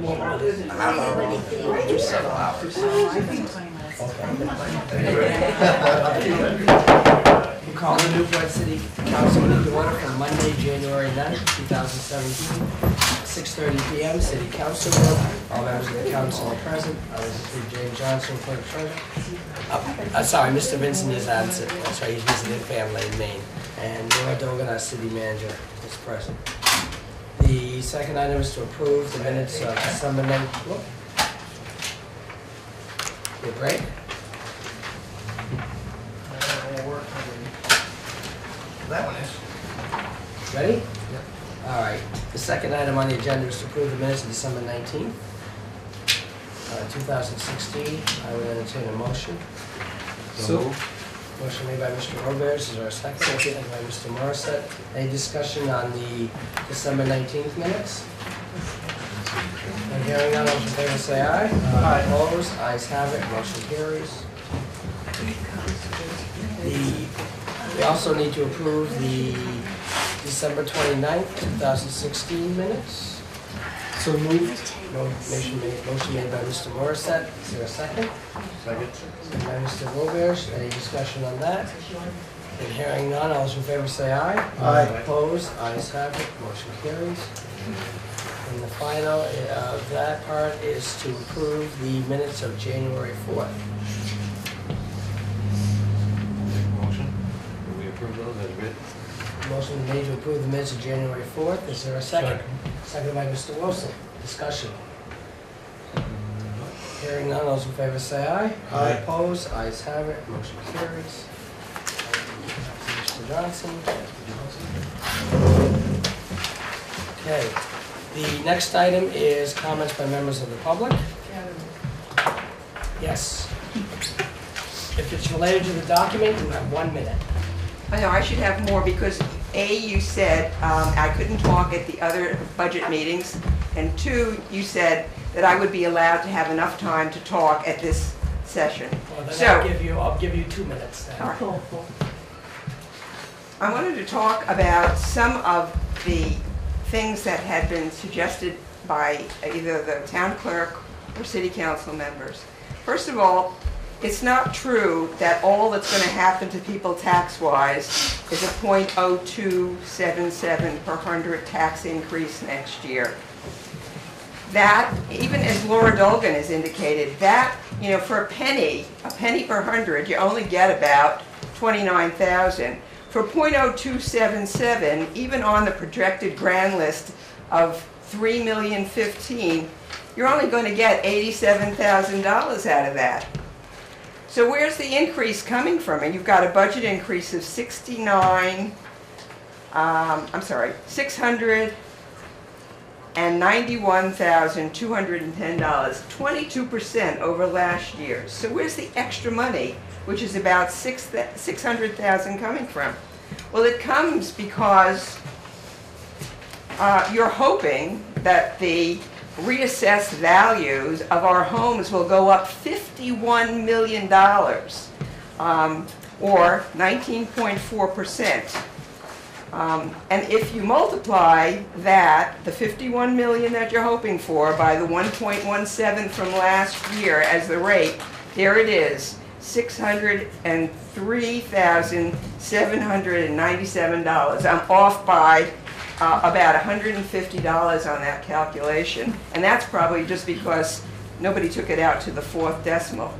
Call the Newport City Council meeting to order for Monday, January 9th, 2017, 6:30 p.m. City Council room. All members of the council are present. I was James Johnson, clerk treasurer. Sorry, Mr. Vincent is absent. That's right, he's visiting family in Maine. And Laura Dogan, our city manager, is present. The second item is to approve the minutes of December 9th. Your break? That one is. Ready? Yep. All right. The second item on the agenda is to approve the minutes of December 19th, 2016. I would entertain a motion. So Motion made by Mr. Roberts. Is there a second? Second by Mr. Morissette. Any discussion on the December 19th minutes? And hearing none, those in favor say aye. Aye. Opposed? Ayes have it. Motion carries. We also need to approve the December 29th, 2016 minutes. So moved. Motion made by Mr. Morissette. Is there a second? Second. Second by Mr. Roberts. Any discussion on that? And hearing none, all those in favor say aye. Aye. Opposed? Ayes have it. Motion carries. And the final of that part is to approve the minutes of January 4th. Motion made to approve the minutes of January 4th. Is there a second? Second by Mr. Wilson. Discussion. Hearing none, those in favor say aye. Aye. Opposed? Ayes have it. Motion carries. Mr. Johnson. Okay. The next item is comments by members of the public. Yes. If it's related to the document, you have 1 minute. I know I should have more because A, you said I couldn't talk at the other budget meetings, and 2, you said that I would be allowed to have enough time to talk at this session. Well, then So I'll give you 2 minutes then. all right. I wanted to talk about some of the things that had been suggested by either the town clerk or city council members. First of all, it's not true that all that's going to happen to people tax-wise is a .0277 per 100 tax increase next year. That, even as Laura Dolgan has indicated, that, you know, for a penny per 100, you only get about 29,000. For .0277, even on the projected grand list of $3,015,000, you're only going to get $87,000 out of that. So where's the increase coming from? And you've got a budget increase of $691,210, 22% over last year. So where's the extra money, which is about $600,000 coming from? Well, it comes because you're hoping that the reassessed values of our homes will go up $51 million, or 19.4%. And if you multiply that, the $51 million that you're hoping for, by the 1.17 from last year as the rate, there it is, $603,797. I'm off by about $150 on that calculation, and that's probably just because nobody took it out to the 4th decimal.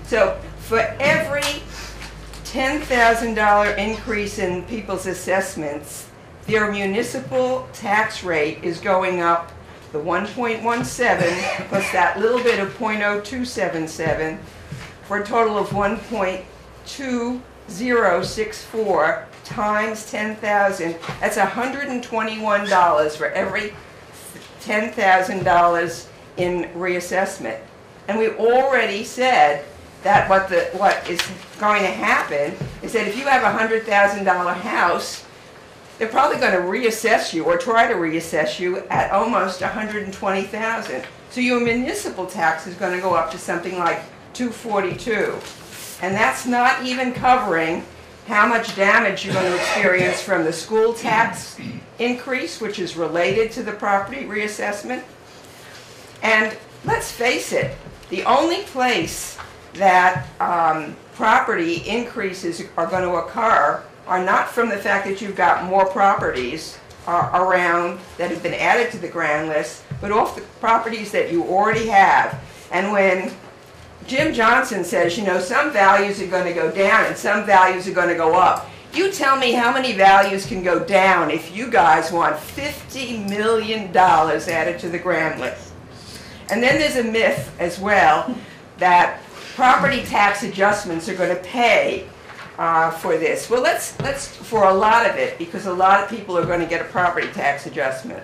So for every $10,000 increase in people's assessments, their municipal tax rate is going up the 1.17 plus that little bit of .0277 for a total of 1.2064 times 10,000. That's $121 for every $10,000 in reassessment. And we already said that what is going to happen is that if you have a $100,000 house, they're probably going to reassess you or try to reassess you at almost $120,000. So your municipal tax is going to go up to something like $242. And that's not even covering how much damage you're going to experience from the school tax increase, which is related to the property reassessment. And let's face it, the only place that property increases are going to occur are not from the fact that you've got more properties around that have been added to the grand list, but off the properties that you already have. And when Jim Johnson says, you know, some values are going to go down and some values are going to go up, you tell me how many values can go down if you guys want $50 million added to the grand list. And then there's a myth as well that property tax adjustments are going to pay for this. Well, let's for a lot of it, because a lot of people are going to get a property tax adjustment.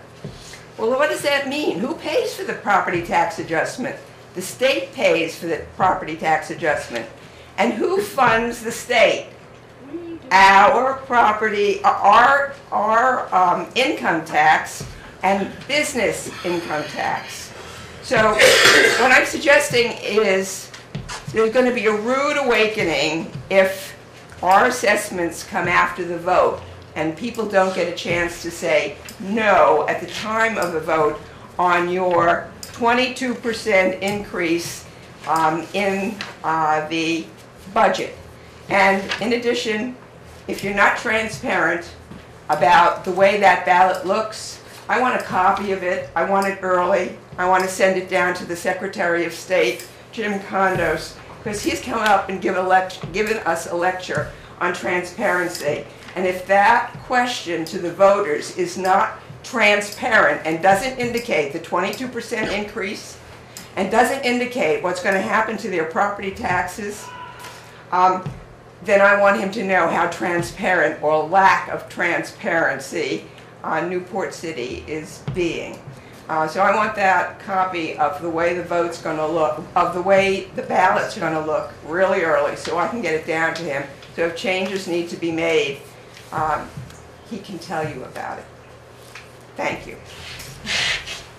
Well, what does that mean? Who pays for the property tax adjustment? The state pays for the property tax adjustment. And who funds the state? Our property, our income tax and business income tax. So what I'm suggesting is there's going to be a rude awakening if our assessments come after the vote and people don't get a chance to say no at the time of the vote on your 22% increase in the budget. And in addition, if you're not transparent about the way that ballot looks, I want a copy of it. I want it early. I want to send it down to the Secretary of State, Jim Condos, because he's come up and given us a lecture on transparency. And if that question to the voters is not transparent and doesn't indicate the 22% increase and doesn't indicate what's going to happen to their property taxes, then I want him to know how transparent or lack of transparency Newport City is being. So I want that copy of the way the vote's going to look, of the way the ballot's going to look really early so I can get it down to him. So if changes need to be made, he can tell you about it. Thank you.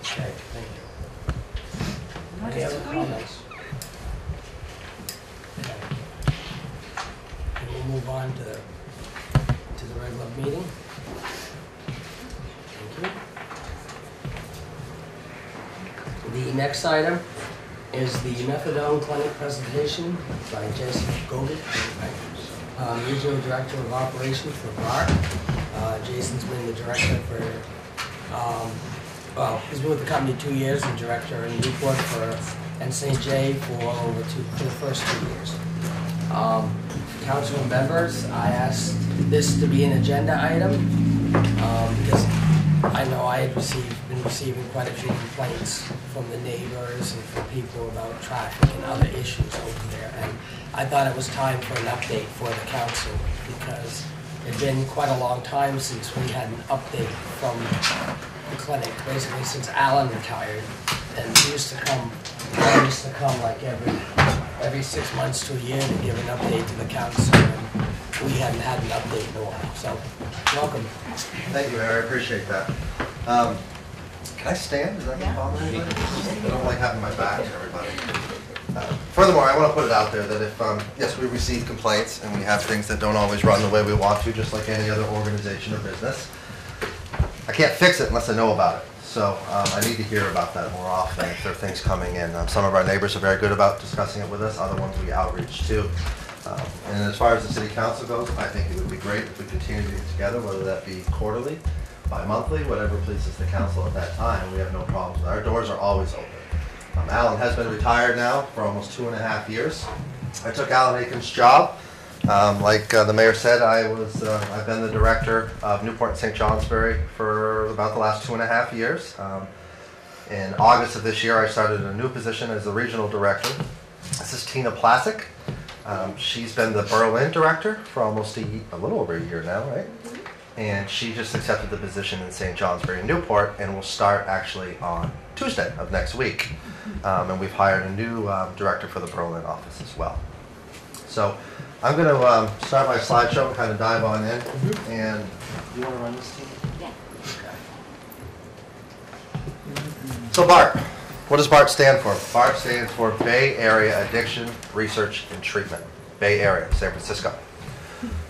Okay, thank you. Any other comments? Okay. We'll move on to the regular meeting. Thank you. The next item is the Methadone clinic presentation by Jason Goldie, Regional Director of Operations for BAART. Jason's been the director for, well, he's been with the company 2 years and director in Newport and St. J for the first 2 years. Council members, I asked this to be an agenda item because I know I had been receiving quite a few complaints from the neighbors and from people about traffic and other issues over there. And I thought it was time for an update for the council because it had been quite a long time since we had an update from the clinic, basically since Alan retired. And he used to come like every 6 months to a year to give an update to the council. And we hadn't had an update in a while. So, welcome. Thank you, Mayor. I appreciate that. Can I stand? Is that going to bother anybody? I don't like having my back to everybody. Furthermore, I want to put it out there that if, yes, we receive complaints and we have things that don't always run the way we want to, just like any other organization or business, I can't fix it unless I know about it. So I need to hear about that more often if there are things coming in. Some of our neighbors are very good about discussing it with us. Other ones we outreach to. And as far as the city council goes, I think it would be great if we continue to get together, whether that be quarterly, bi-monthly, whatever pleases the council at that time. We have no problems with it. Our doors are always open. Alan has been retired now for almost 2.5 years. I took Alan Aiken's job. Like the mayor said, I've been the director of Newport and St. Johnsbury for about the last 2.5 years. In August of this year, I started a new position as the regional director. This is Tina Plasek. She's been the Berlin director for almost a little over a year now, right? And she just accepted the position in St. Johnsbury and Newport and will start actually on Tuesday of next week. And we've hired a new director for the Berlin office as well. So I'm going to start my slideshow and kind of dive on in. And you want to run this team? Yeah. Okay. So BAART. What does BAART stand for? BAART stands for Bay Area Addiction Research and Treatment. Bay Area, San Francisco.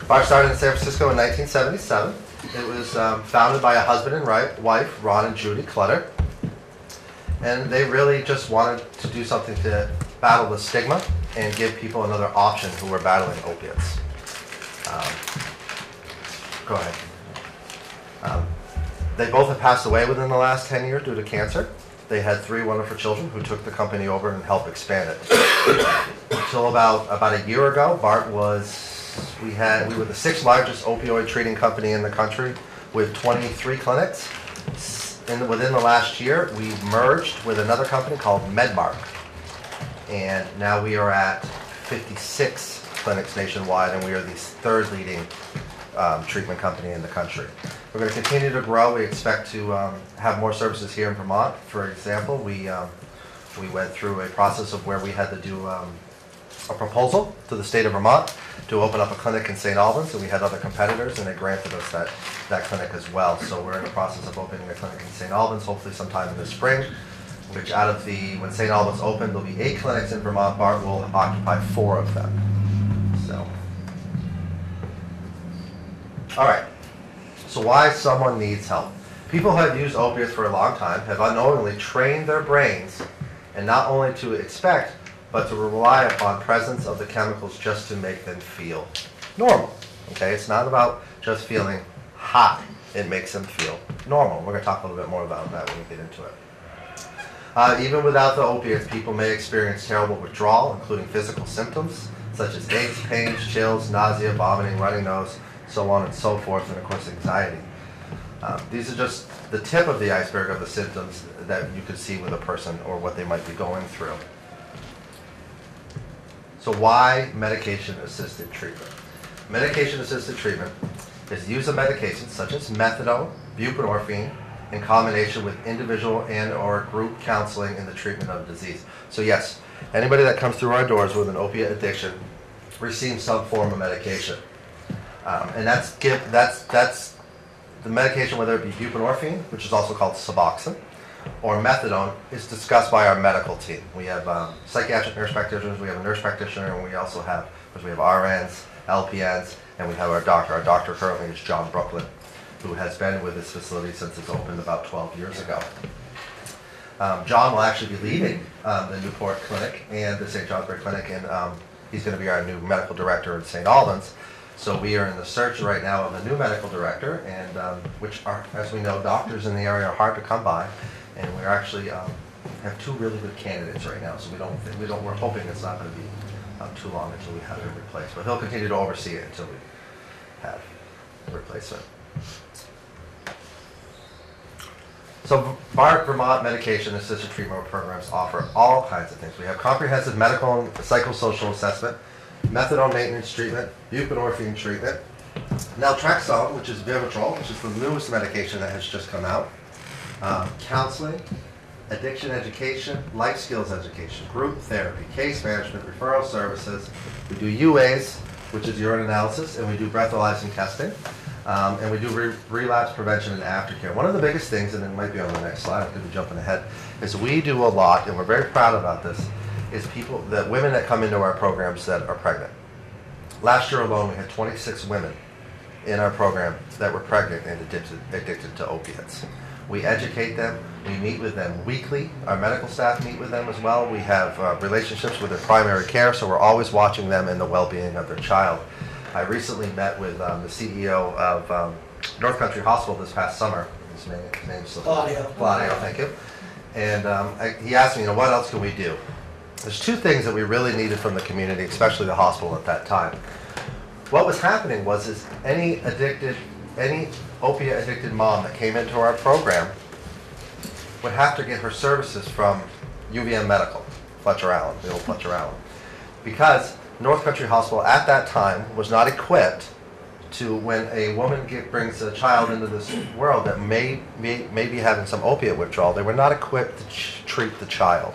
BAART started in San Francisco in 1977. It was founded by a husband and wife, Ron and Judy Clutter. And they really just wanted to do something to battle the stigma and give people another option who were battling opiates. Go ahead. They both have passed away within the last 10 years due to cancer. They had 3 wonderful children who took the company over and helped expand it. Until about a year ago, BAART we were the 6th largest opioid treating company in the country with 23 clinics. Within the last year, we merged with another company called Medbark. And now we are at 56 clinics nationwide, and we are the 3rd leading treatment company in the country. We're going to continue to grow. We expect to have more services here in Vermont. For example, we went through a process of where we had to do a proposal to the state of Vermont to open up a clinic in St. Albans, and we had other competitors, and they granted us that clinic as well. So we're in the process of opening a clinic in St. Albans, hopefully sometime in the spring, which when St. Albans opened, there'll be 8 clinics in Vermont. BAART will occupy 4 of them. So, all right. So why someone needs help. People who have used opiates for a long time have unknowingly trained their brains, and not only to expect, but to rely upon presence of the chemicals just to make them feel normal. Okay, it's not about just feeling hot. It makes them feel normal. We're going to talk a little bit more about that when we get into it. Even without the opiates, people may experience terrible withdrawal, including physical symptoms such as aches, pains, chills, nausea, vomiting, running nose, so on and so forth, and of course anxiety. These are just the tip of the iceberg of the symptoms that you could see with a person or what they might be going through. So why medication-assisted treatment? Medication-assisted treatment is the use of medications such as methadone, buprenorphine, in combination with individual and or group counseling in the treatment of disease. So yes, anybody that comes through our doors with an opiate addiction receives some form of medication. And that's the medication, whether it be buprenorphine, which is also called Suboxone, or methadone, is discussed by our medical team. We have psychiatric nurse practitioners, we have a nurse practitioner, and we also have RNs, LPNs, and we have our doctor. Our doctor currently is John Brooklyn, who has been with this facility since it's opened about 12 years ago. John will actually be leaving the Newport clinic and the St. Johnsbury clinic, and he's going to be our new medical director in St. Albans. So we are in the search right now of a new medical director, and which are, as we know, doctors in the area are hard to come by, and we're actually have 2 really good candidates right now. So we're hoping it's not going to be too long until we have him replaced, but he'll continue to oversee it until we have a replacement. So BAART Vermont medication-assisted treatment programs offer all kinds of things. We have comprehensive medical and psychosocial assessment, methadone maintenance treatment, buprenorphine treatment, naltrexone, which is Vivitrol, which is the newest medication that has just come out, counseling, addiction education, life skills education, group therapy, case management, referral services. We do UAs, which is urine analysis, and we do breathalyzing testing, and we do relapse prevention and aftercare. One of the biggest things, and it might be on the next slide, I'm going to be jumping ahead, is we do a lot, and we're very proud about this, is women that come into our programs that are pregnant. Last year alone, we had 26 women in our program that were pregnant and addicted to opiates. We educate them. We meet with them weekly. Our medical staff meet with them as well. We have relationships with their primary care, so we're always watching them and the well-being of their child. I recently met with the CEO of North Country Hospital this past summer. His name's Claudio. Claudio, thank you. And he asked me, what else can we do? There's 2 things that we really needed from the community, especially the hospital at that time. What was happening was any opiate-addicted mom that came into our program would have to get her services from UVM Medical, Fletcher Allen, the old Fletcher Allen, because North Country Hospital at that time was not equipped to, when a woman brings a child into this world that may be having some opiate withdrawal, they were not equipped to treat the child.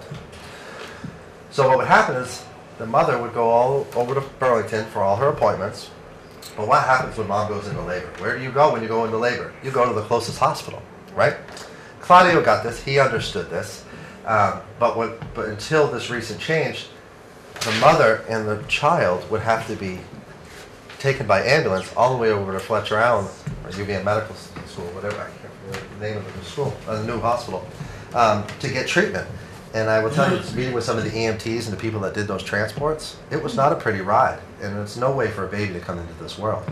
So what would happen is the mother would go all over to Burlington for all her appointments. But what happens when mom goes into labor? Where do you go when you go into labor? You go to the closest hospital, right? Claudio got this. He understood this. But until this recent change, the mother and the child would have to be taken by ambulance all the way over to Fletcher Allen or UVM Medical School, whatever, I can't remember the name of the school, the new hospital. to get treatment. And I will tell you, meeting with some of the EMTs and the people that did those transports, it was not a pretty ride. And it's no way for a baby to come into this world.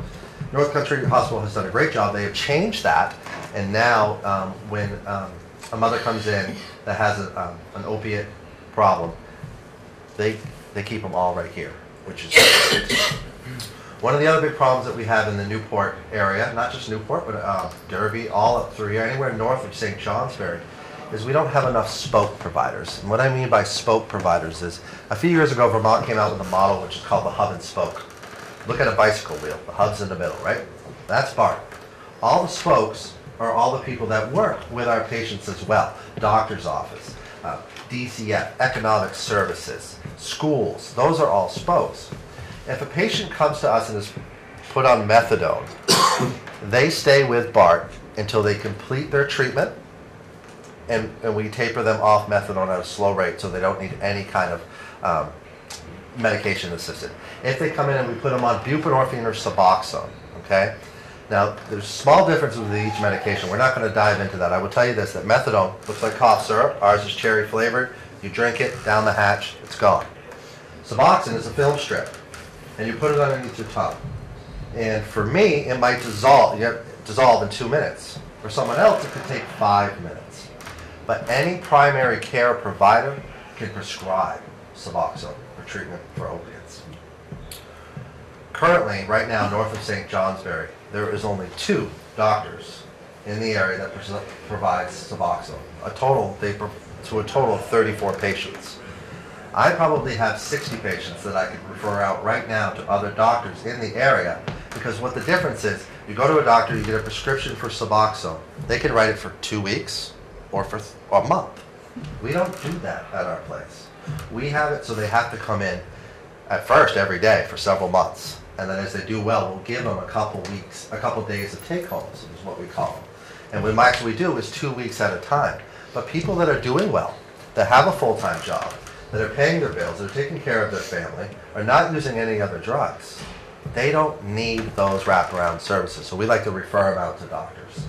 North Country Hospital has done a great job. They have changed that. And now when a mother comes in that has an opiate problem, they keep them all right here, which is one of the other big problems that we have in the Newport area, not just Newport, but Derby, all up through here, anywhere north of St. Johnsbury, is we don't have enough spoke providers. And what I mean by spoke providers is, a few years ago, Vermont came out with a model which is called the hub and spoke. Look at a bicycle wheel, the hub's in the middle, right? That's BAART. All the spokes are all the people that work with our patients as well. Doctor's office, DCF, economic services, schools, those are all spokes. If a patient comes to us and is put on methadone, they stay with BAART until they complete their treatment, and we taper them off methadone at a slow rate so they don't need any kind of medication assisted. If they come in and we put them on buprenorphine or Suboxone, okay? Now, there's small differences with each medication. We're not going to dive into that. I will tell you this, that methadone looks like cough syrup. Ours is cherry flavored. You drink it, down the hatch, it's gone. Suboxone is a film strip, and you put it underneath your tongue. And for me, it might dissolve in 2 minutes. For someone else, it could take 5 minutes. But any primary care provider can prescribe Suboxone for treatment for opiates. Currently, right now, north of St. Johnsbury, there is only 2 doctors in the area that provides Suboxone. To a total of 34 patients. I probably have 60 patients that I could refer out right now to other doctors in the area, because what the difference is, you go to a doctor, you get a prescription for Suboxone. They can write it for 2 weeks or for a month. We don't do that at our place. We have it so they have to come in at first every day for several months. And then as they do well, we'll give them a couple days of take-homes, is what we call them. And what max we do is 2 weeks at a time. But people that are doing well, that have a full-time job, that are paying their bills, that are taking care of their family, are not using any other drugs, they don't need those wraparound services. So we like to refer them out to doctors.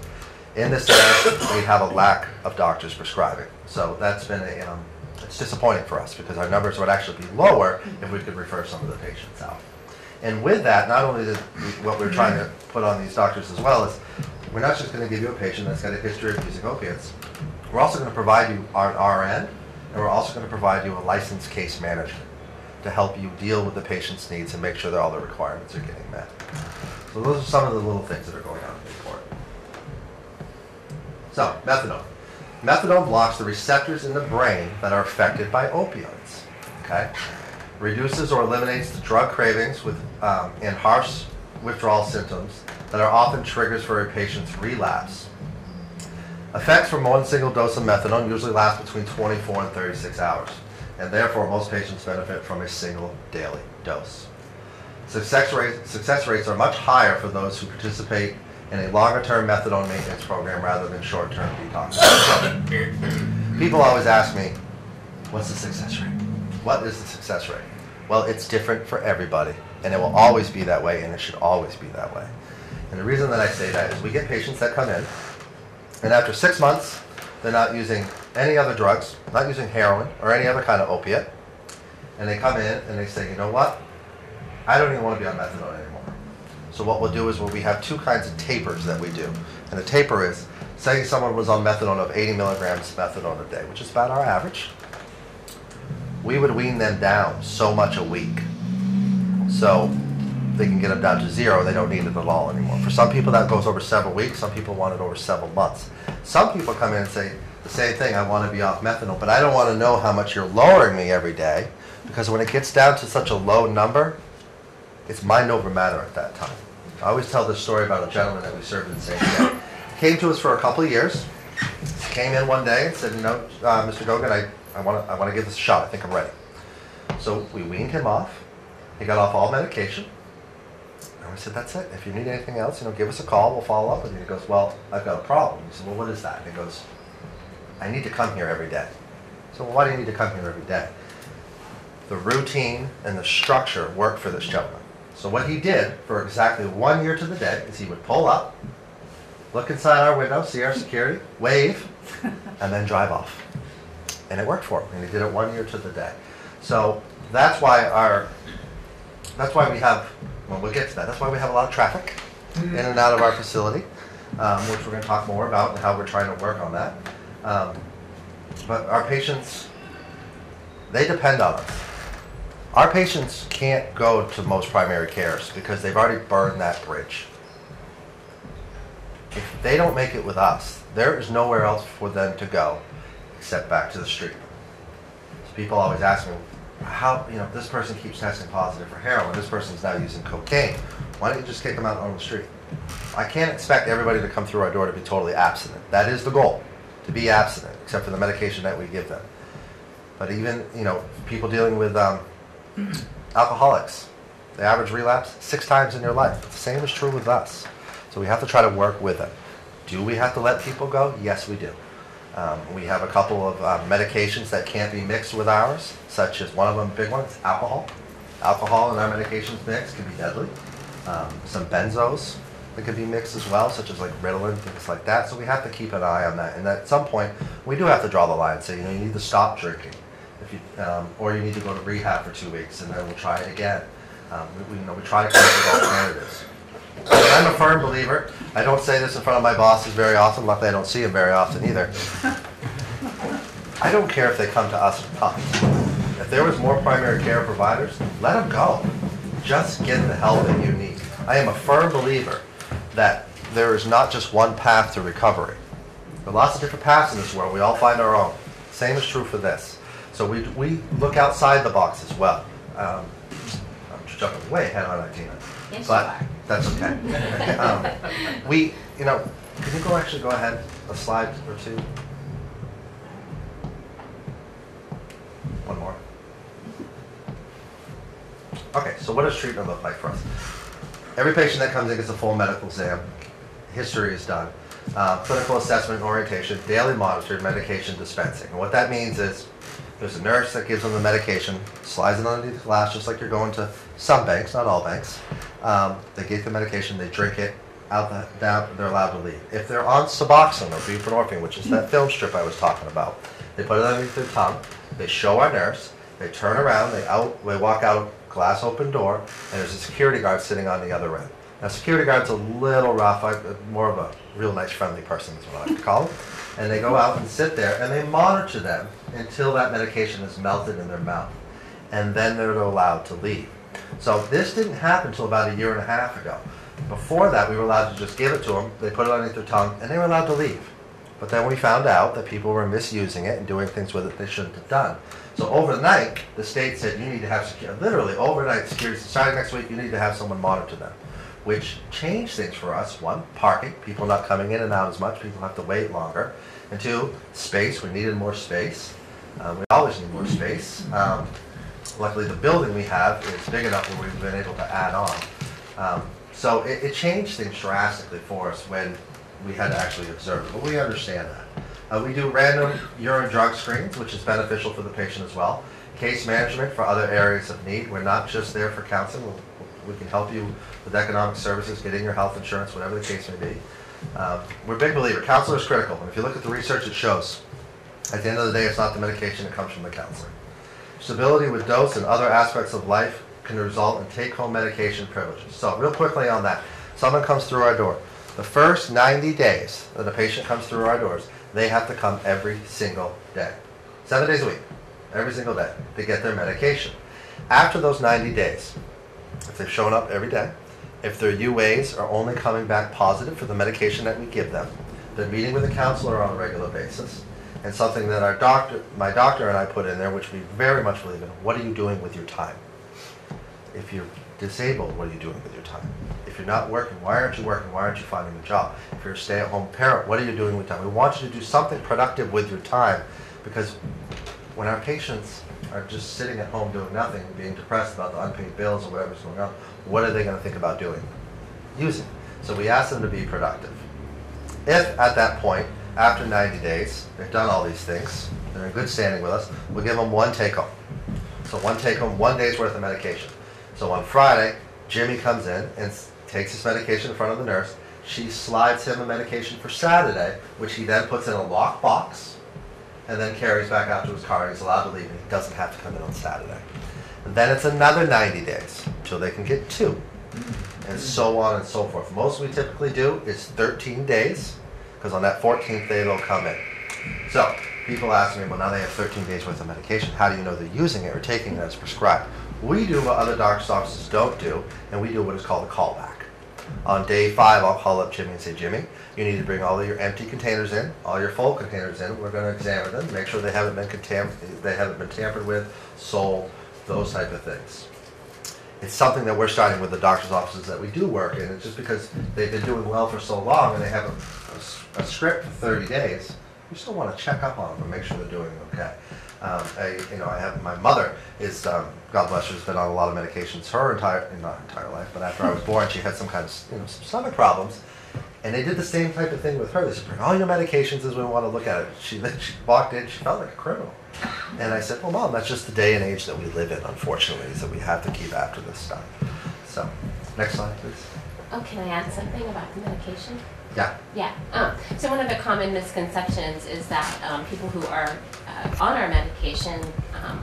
In this area, we have a lack of doctors prescribing. So that's been it's disappointing for us, because our numbers would actually be lower if we could refer some of the patients out. And with that, not only what we're trying to put on these doctors as well is, we're not just going to give you a patient that's got a history of using opiates. We're also going to provide you an RN, and we're also going to provide you a licensed case management to help you deal with the patient's needs and make sure that all the requirements are getting met. So those are some of the little things that are going on in Newport. So, methadone. Methadone blocks the receptors in the brain that are affected by opioids. Okay? Reduces or eliminates the drug cravings and harsh withdrawal symptoms that are often triggers for a patient's relapse. Effects from one single dose of methadone usually last between 24 and 36 hours, and therefore most patients benefit from a single daily dose. Success rates are much higher for those who participate in a longer-term methadone maintenance program rather than short-term detox. People always ask me, what's the success rate? What is the success rate? Well, it's different for everybody, and it will always be that way, and it should always be that way. And the reason that I say that is we get patients that come in, and after 6 months, they're not using any other drugs, not using heroin or any other kind of opiate, and they come in and they say, you know what? I don't even want to be on methadone anymore. So what we'll do is we have 2 kinds of tapers that we do. And the taper is, say someone was on methadone of 80 milligrams methadone a day, which is about our average. We would wean them down so much a week, so they can get them down to 0. They don't need it at all anymore. For some people that goes over several weeks. Some people want it over several months. Some people come in and say the same thing, I want to be off methadone, but I don't want to know how much you're lowering me every day, because when it gets down to such a low number, it's mind over matter at that time. I always tell this story about a gentleman that we served in the same day. Came to us for a couple of years. Came in one day and said, you know, Mr. Gogan, I want to give this a shot. I think I'm ready. So we weaned him off. He got off all medication. And we said, that's it. If you need anything else, you know, give us a call. We'll follow up with you. He goes, well, I've got a problem. We said, well, what is that? And he goes, I need to come here every day. So well, why do you need to come here every day? The routine and the structure worked for this gentleman. So what he did for exactly 1 year to the day is he would pull up, look inside our window, see our security, wave, and then drive off. And it worked for him, and he did it 1 year to the day. So that's why we have, well, we'll get to that. That's why we have a lot of traffic in and out of our facility, which we're going to talk more about and how we're trying to work on that. But our patients, they depend on us. Our patients can't go to most primary cares because they've already burned that bridge. If they don't make it with us, there is nowhere else for them to go except back to the street. So people always ask me, how, this person keeps testing positive for heroin, this person's now using cocaine. Why don't you just kick them out on the street? I can't expect everybody to come through our door to be totally abstinent. That is the goal, to be abstinent, except for the medication that we give them. But even, people dealing with alcoholics, the average relapse 6 times in their life. The same is true with us. So we have to try to work with them. Do we have to let people go? Yes, we do. We have a couple of medications that can't be mixed with ours, such as one of them, big one, is alcohol. Alcohol and our medications mixed can be deadly. Some benzos that can be mixed as well, such as like Ritalin, things like that. So we have to keep an eye on that. And at some point, we do have to draw the line and say, you need to stop drinking. If you, or you need to go to rehab for 2 weeks, and then we'll try it again. We try to come up with alternatives. I'm a firm believer. I don't say this in front of my bosses very often. Luckily, I don't see them very often either. I don't care if they come to us or not. If there was more primary care providers, let them go. Just get the help that you need. I am a firm believer that there is not just one path to recovery. There are lots of different paths in this world. We all find our own. Same is true for this. So we look outside the box as well. I'm jumping way ahead on that, Tina. Yes, But you are. that's okay. Can you actually go ahead a slide or two? One more. Okay, so what does treatment look like for us? Every patient that comes in gets a full medical exam. History is done. Clinical assessment and orientation, daily monitored medication dispensing. And what that means is there's a nurse that gives them the medication, slides it underneath the glass just like you're going to some banks, not all banks. They get the medication, they drink it, down, they're allowed to leave. If they're on Suboxone or buprenorphine, which is that film strip I was talking about, they put it underneath their tongue, they show our nurse, they turn around, they walk out, glass open door, and there's a security guard sitting on the other end. Now, security guard's a little rough, more of a real nice friendly person is what I like to call them. And they go out and sit there and they monitor them until that medication is melted in their mouth. And then they're allowed to leave. So this didn't happen until about 1.5 years ago. Before that, we were allowed to just give it to them, they put it underneath their tongue, and they were allowed to leave. But then we found out that people were misusing it and doing things with it they shouldn't have done. So overnight, the state said you need to have security, literally overnight security. Starting next week, you need to have someone monitor them, which changed things for us. 1, parking, people not coming in and out as much, people have to wait longer. And 2, space, we needed more space. We always need more space. Luckily, the building we have is big enough where we've been able to add on. So it changed things drastically for us when we had to actually observe it, but we understand that. We do random urine drug screens, which is beneficial for the patient as well. Case management for other areas of need. We're not just there for counseling. We can help you with economic services, getting your health insurance, whatever the case may be. We're a big believer. Counselor is critical. And if you look at the research, it shows at the end of the day, it's not the medication that comes from the counselor. Stability with dose and other aspects of life can result in take-home medication privileges. So real quickly on that, someone comes through our door. The first 90 days that a patient comes through our doors, they have to come every single day. 7 days a week, every single day, to get their medication. After those 90 days, if they've shown up every day, if their UAs are only coming back positive for the medication that we give them, they're meeting with a counselor on a regular basis, and something that my doctor and I put in there, which we very much believe in, what are you doing with your time? If you're disabled, what are you doing with your time? If you're not working, why aren't you working? Why aren't you finding a job? If you're a stay-at-home parent, what are you doing with time? We want you to do something productive with your time, because when our patients are just sitting at home doing nothing, being depressed about the unpaid bills or whatever's going on, what are they going to think about doing? Using. So we ask them to be productive. If at that point, after 90 days, they've done all these things, they're in good standing with us, we'll give them one take-home. So one take-home, 1 day's worth of medication. So on Friday, Jimmy comes in and takes his medication in front of the nurse. she slides him a medication for Saturday, which he then puts in a locked box and then carries back out to his car. He's allowed to leave and he doesn't have to come in on Saturday. And then it's another 90 days until they can get 2. And so on and so forth. Most we typically do is 13 days, because on that 14th day they'll come in. So people ask me, well, now they have 13 days worth of medication. How do you know they're using it or taking it as prescribed? We do what other doctor's offices don't do, and we do what is called a callback. On day 5, I'll call up Jimmy and say, Jimmy, you need to bring all of your empty containers in, all your full containers in. We're going to examine them, make sure they haven't been tampered with, sold, those type of things. It's something that we're starting with the doctor's offices that we do work in. It's just because they've been doing well for so long and they have a script for 30 days. We still want to check up on them and make sure they're doing okay. I have my mother is God bless her, has been on a lot of medications her not entire life, but after I was born, she had some kind of some stomach problems, and they did the same type of thing with her. They said, bring all your medications as we want to look at it. She walked in, she felt like a criminal, and I said, well, Mom, that's just the day and age that we live in, unfortunately, so we have to keep after this stuff. So, next slide, please. Oh, can I add something about the medication? Yeah. Yeah. So one of the common misconceptions is that people who are on our medication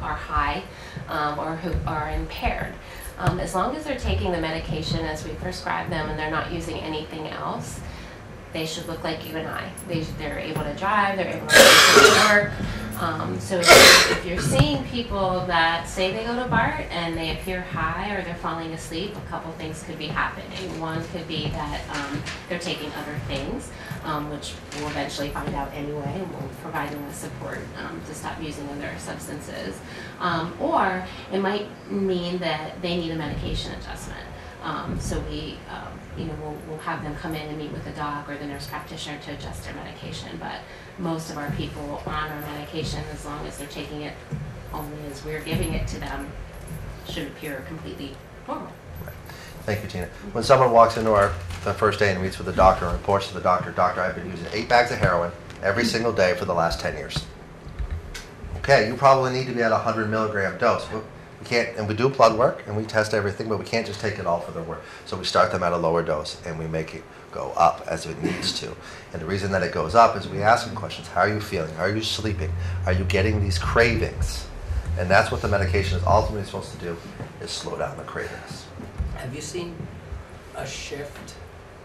are high or who are impaired. As long as they're taking the medication as we prescribe them and they're not using anything else, they should look like you and I. They're able to drive, they're able to go to work. So if you're seeing people that say they go to BAART and they appear high or they're falling asleep, a couple things could be happening. One could be that they're taking other things, which we'll eventually find out anyway, and we'll provide them with support to stop using other substances. Or it might mean that they need a medication adjustment. So we'll have them come in and meet with the doc or the nurse practitioner to adjust their medication. But most of our people on our medication, as long as they're taking it only as we're giving it to them, should appear completely normal. Right. Thank you, Tina. When someone walks into the first day and meets with the doctor and reports to the doctor, I've been using 8 bags of heroin every single day for the last 10 years. Okay, you probably need to be at a 100 milligram dose. We can't, and we do blood work and we test everything, but we can't just take it all for their word. So we start them at a lower dose and we make it go up as it needs to. And the reason that it goes up is we ask them questions. How are you feeling? Are you sleeping? Are you getting these cravings? And that's what the medication is ultimately supposed to do, is slow down the cravings. Have you seen a shift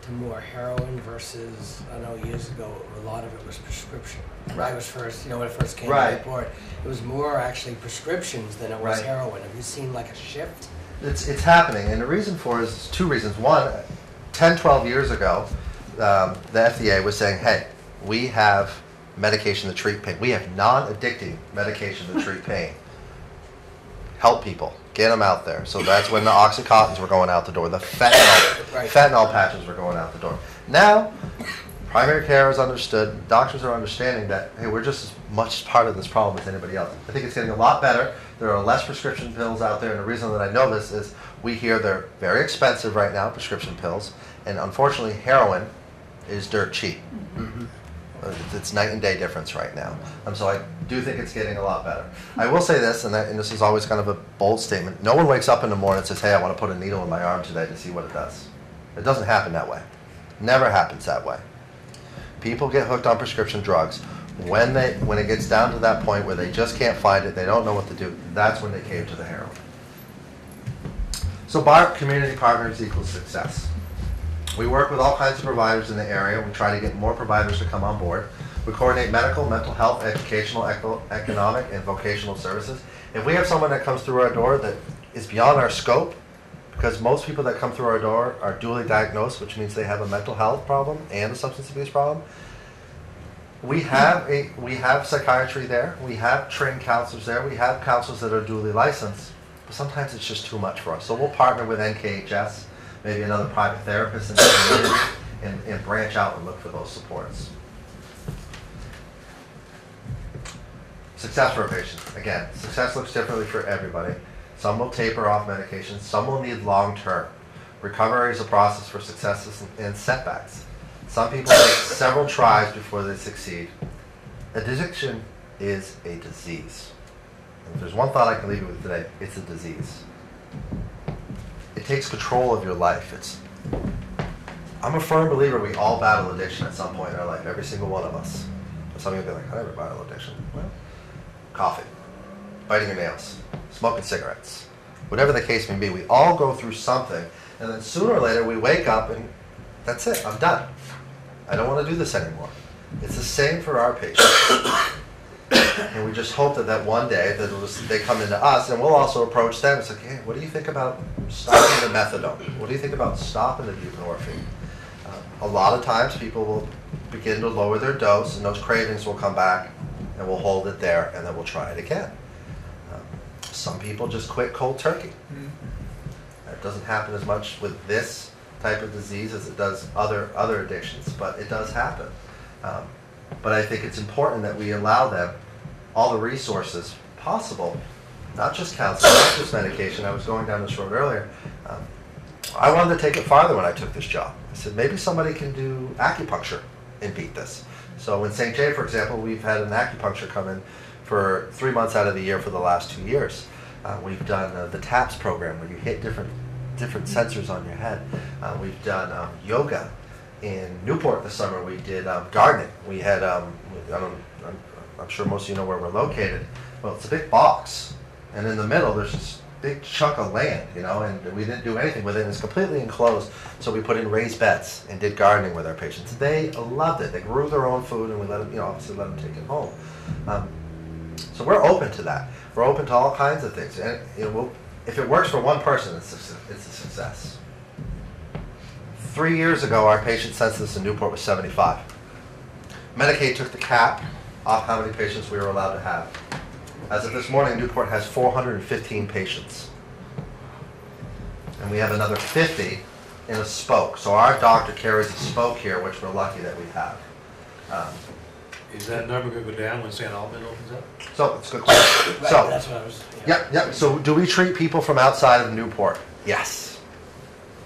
to more heroin versus, I know years ago, a lot of it was prescription. When I was first, when it first came to Newport, it was more actually prescriptions than it was heroin. Have you seen like a shift? It's happening, and the reason for it is 2 reasons. One, 10, 12 years ago, the FDA was saying, hey, we have medication to treat pain. We have non-addicting medication to treat pain. Help people. Get them out there. So that's when the Oxycontins were going out the door. The fentanyl patches were going out the door. Now, primary care is understood. Doctors are understanding that, hey, we're just as much part of this problem as anybody else. I think it's getting a lot better. There are less prescription pills out there, and the reason that I know this is we hear they're very expensive right now, prescription pills, and unfortunately heroin is dirt cheap. Mm-hmm. It's night and day difference right now. So I do think it's getting a lot better. I will say this, and this is always kind of a bold statement. No one wakes up in the morning and says, hey, I want to put a needle in my arm today to see what it does. It doesn't happen that way. Never happens that way. People get hooked on prescription drugs. When it gets down to that point where they just can't find it, they don't know what to do, that's when they cave to the heroin. So BAART, community partners equals success. We work with all kinds of providers in the area. We try to get more providers to come on board. We coordinate medical, mental health, educational, economic, and vocational services. If we have someone that comes through our door that is beyond our scope, because most people that come through our door are dually diagnosed, which means they have a mental health problem and a substance abuse problem, we have psychiatry there. We have trained counselors there. We have counselors that are dually licensed. But sometimes it's just too much for us. So we'll partner with NKHS, maybe another private therapist in the community, and branch out and look for those supports. Success for a patient. Again, success looks differently for everybody. Some will taper off medications. Some will need long-term. Recovery is a process for successes and setbacks. Some people take several tries before they succeed. Addiction is a disease. And if there's one thought I can leave you with today, it's a disease. It takes control of your life. I'm a firm believer we all battle addiction at some point in our life, every single one of us. But some of you will be like, I never battle addiction. Well, coffee, biting your nails, smoking cigarettes, whatever the case may be, we all go through something, and then sooner or later we wake up and that's it, I'm done. I don't want to do this anymore. It's the same for our patients. And we just hope that one day that they come into us, and we'll also approach them. It's like, hey, what do you think about stopping the methadone? What do you think about stopping the buprenorphine? A lot of times people will begin to lower their dose, and those cravings will come back, and we'll hold it there, and then we'll try it again. Some people just quit cold turkey. That doesn't happen as much with this type of disease as it does other addictions, but it does happen. But I think it's important that we allow them all the resources possible, not just counseling, not just medication. I was going down this road earlier. I wanted to take it farther when I took this job. I said, maybe somebody can do acupuncture and beat this. So in St. Jay, for example, we've had an acupuncture come in for 3 months out of the year for the last 2 years. We've done the TAPS program where you hit different sensors on your head. We've done yoga. In Newport this summer, we did gardening. We had, I'm sure most of you know where we're located. Well, it's a big box, and in the middle there's this big chunk of land, you know, and we didn't do anything with it. It's completely enclosed, so we put in raised beds and did gardening with our patients. They loved it. They grew their own food, and we let them, you know, obviously let them take it home. So we're open to that. We're open to all kinds of things, and if it works for one person, it's a success. 3 years ago, our patient census in Newport was 75. Medicaid took the cap off how many patients we were allowed to have. As of this morning, Newport has 415 patients. And we have another 50 in a spoke. So our doctor carries a spoke here, which we're lucky that we have. Is that number going to go down when St. Albans opens up? So it's a good question. Right, So, that's what I was, Yep. So do we treat people from outside of Newport? Yes.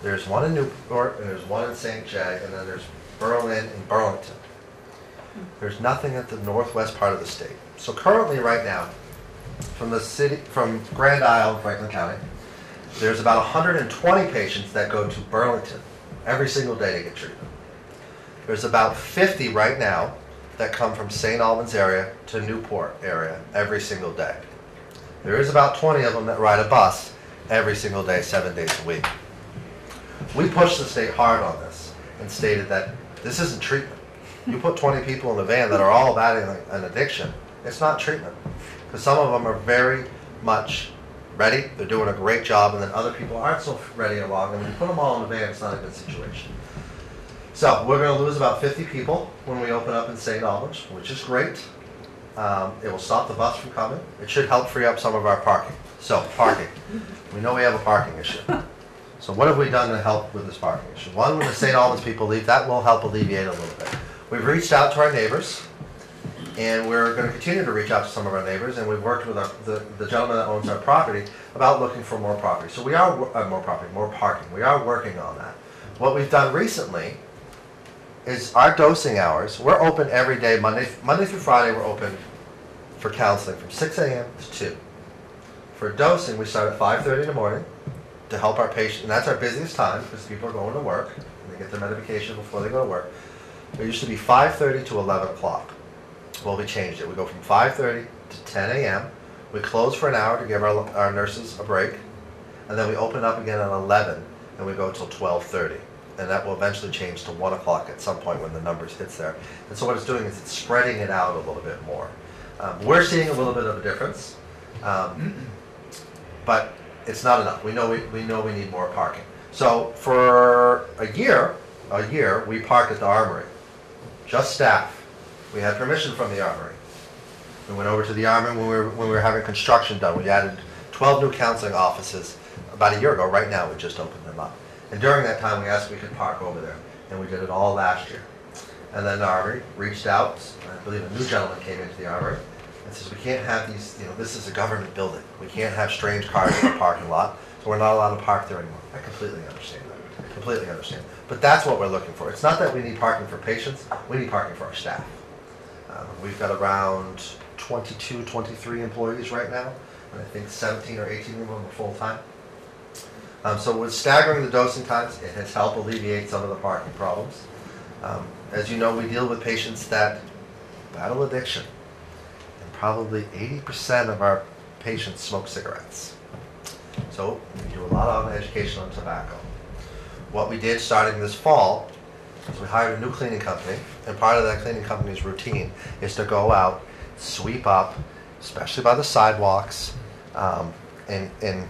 There's one in Newport, and there's one in St. Jay, and then there's Berlin and Burlington. There's nothing at the northwest part of the state. So currently, right now, from Grand Isle, Franklin County, there's about 120 patients that go to Burlington every single day to get treatment. There's about 50 right now that come from St. Albans area to Newport area every single day. There is about 20 of them that ride a bus every single day, 7 days a week. We pushed the state hard on this and stated that this isn't treatment. You put 20 people in the van that are all battling an addiction, it's not treatment. Because some of them are very much ready, they're doing a great job, and then other people aren't so ready along, and when you put them all in the van, it's not a good situation. So we're going to lose about 50 people when we open up in St. Albans, which is great. It will stop the bus from coming. It should help free up some of our parking. So, parking. We know we have a parking issue. So what have we done to help with this parking issue? One, when the St. Albans people leave, that will help alleviate a little bit. We've reached out to our neighbors, and we're going to continue to reach out to some of our neighbors, and we've worked with the gentleman that owns our property about looking for more property. So we are, more parking. We are working on that. What we've done recently is our dosing hours. We're open every day, Monday through Friday, we're open for counseling from 6 a.m. to 2. For dosing, we start at 5:30 in the morning to help our patient, and that's our busiest time because people are going to work, and they get their medication before they go to work. It used to be 5:30 to 11 o'clock. Well, we changed it. We go from 5:30 to 10 a.m. We close for an hour to give our nurses a break, and then we open up again at 11, and we go until 12:30. And that will eventually change to 1 o'clock at some point when the numbers hits there. And so what it's doing is it's spreading it out a little bit more. We're seeing a little bit of a difference, but it's not enough. We know we need more parking. So for a year, we parked at the Armory, just staff. We had permission from the Armory. We went over to the Armory when we were having construction done. We added 12 new counseling offices about a year ago. Right now, we just opened them up. And during that time, we asked if we could park over there, and we did it all last year. And then the Armory reached out. I believe a new gentleman came into the Armory and says, we can't have these, this is a government building. We can't have strange cars in the parking lot, so we're not allowed to park there anymore. I completely understand that. I completely understand. But that's what we're looking for. It's not that we need parking for patients. We need parking for our staff. We've got around 22, 23 employees right now, and I think 17 or 18 of them are full-time. So with staggering the dosing times, it has helped alleviate some of the parking problems. As you know, we deal with patients that battle addiction, and probably 80% of our patients smoke cigarettes. So we do a lot of education on tobacco. What we did starting this fall is we hired a new cleaning company, and part of that cleaning company's routine is to go out, sweep up, especially by the sidewalks, and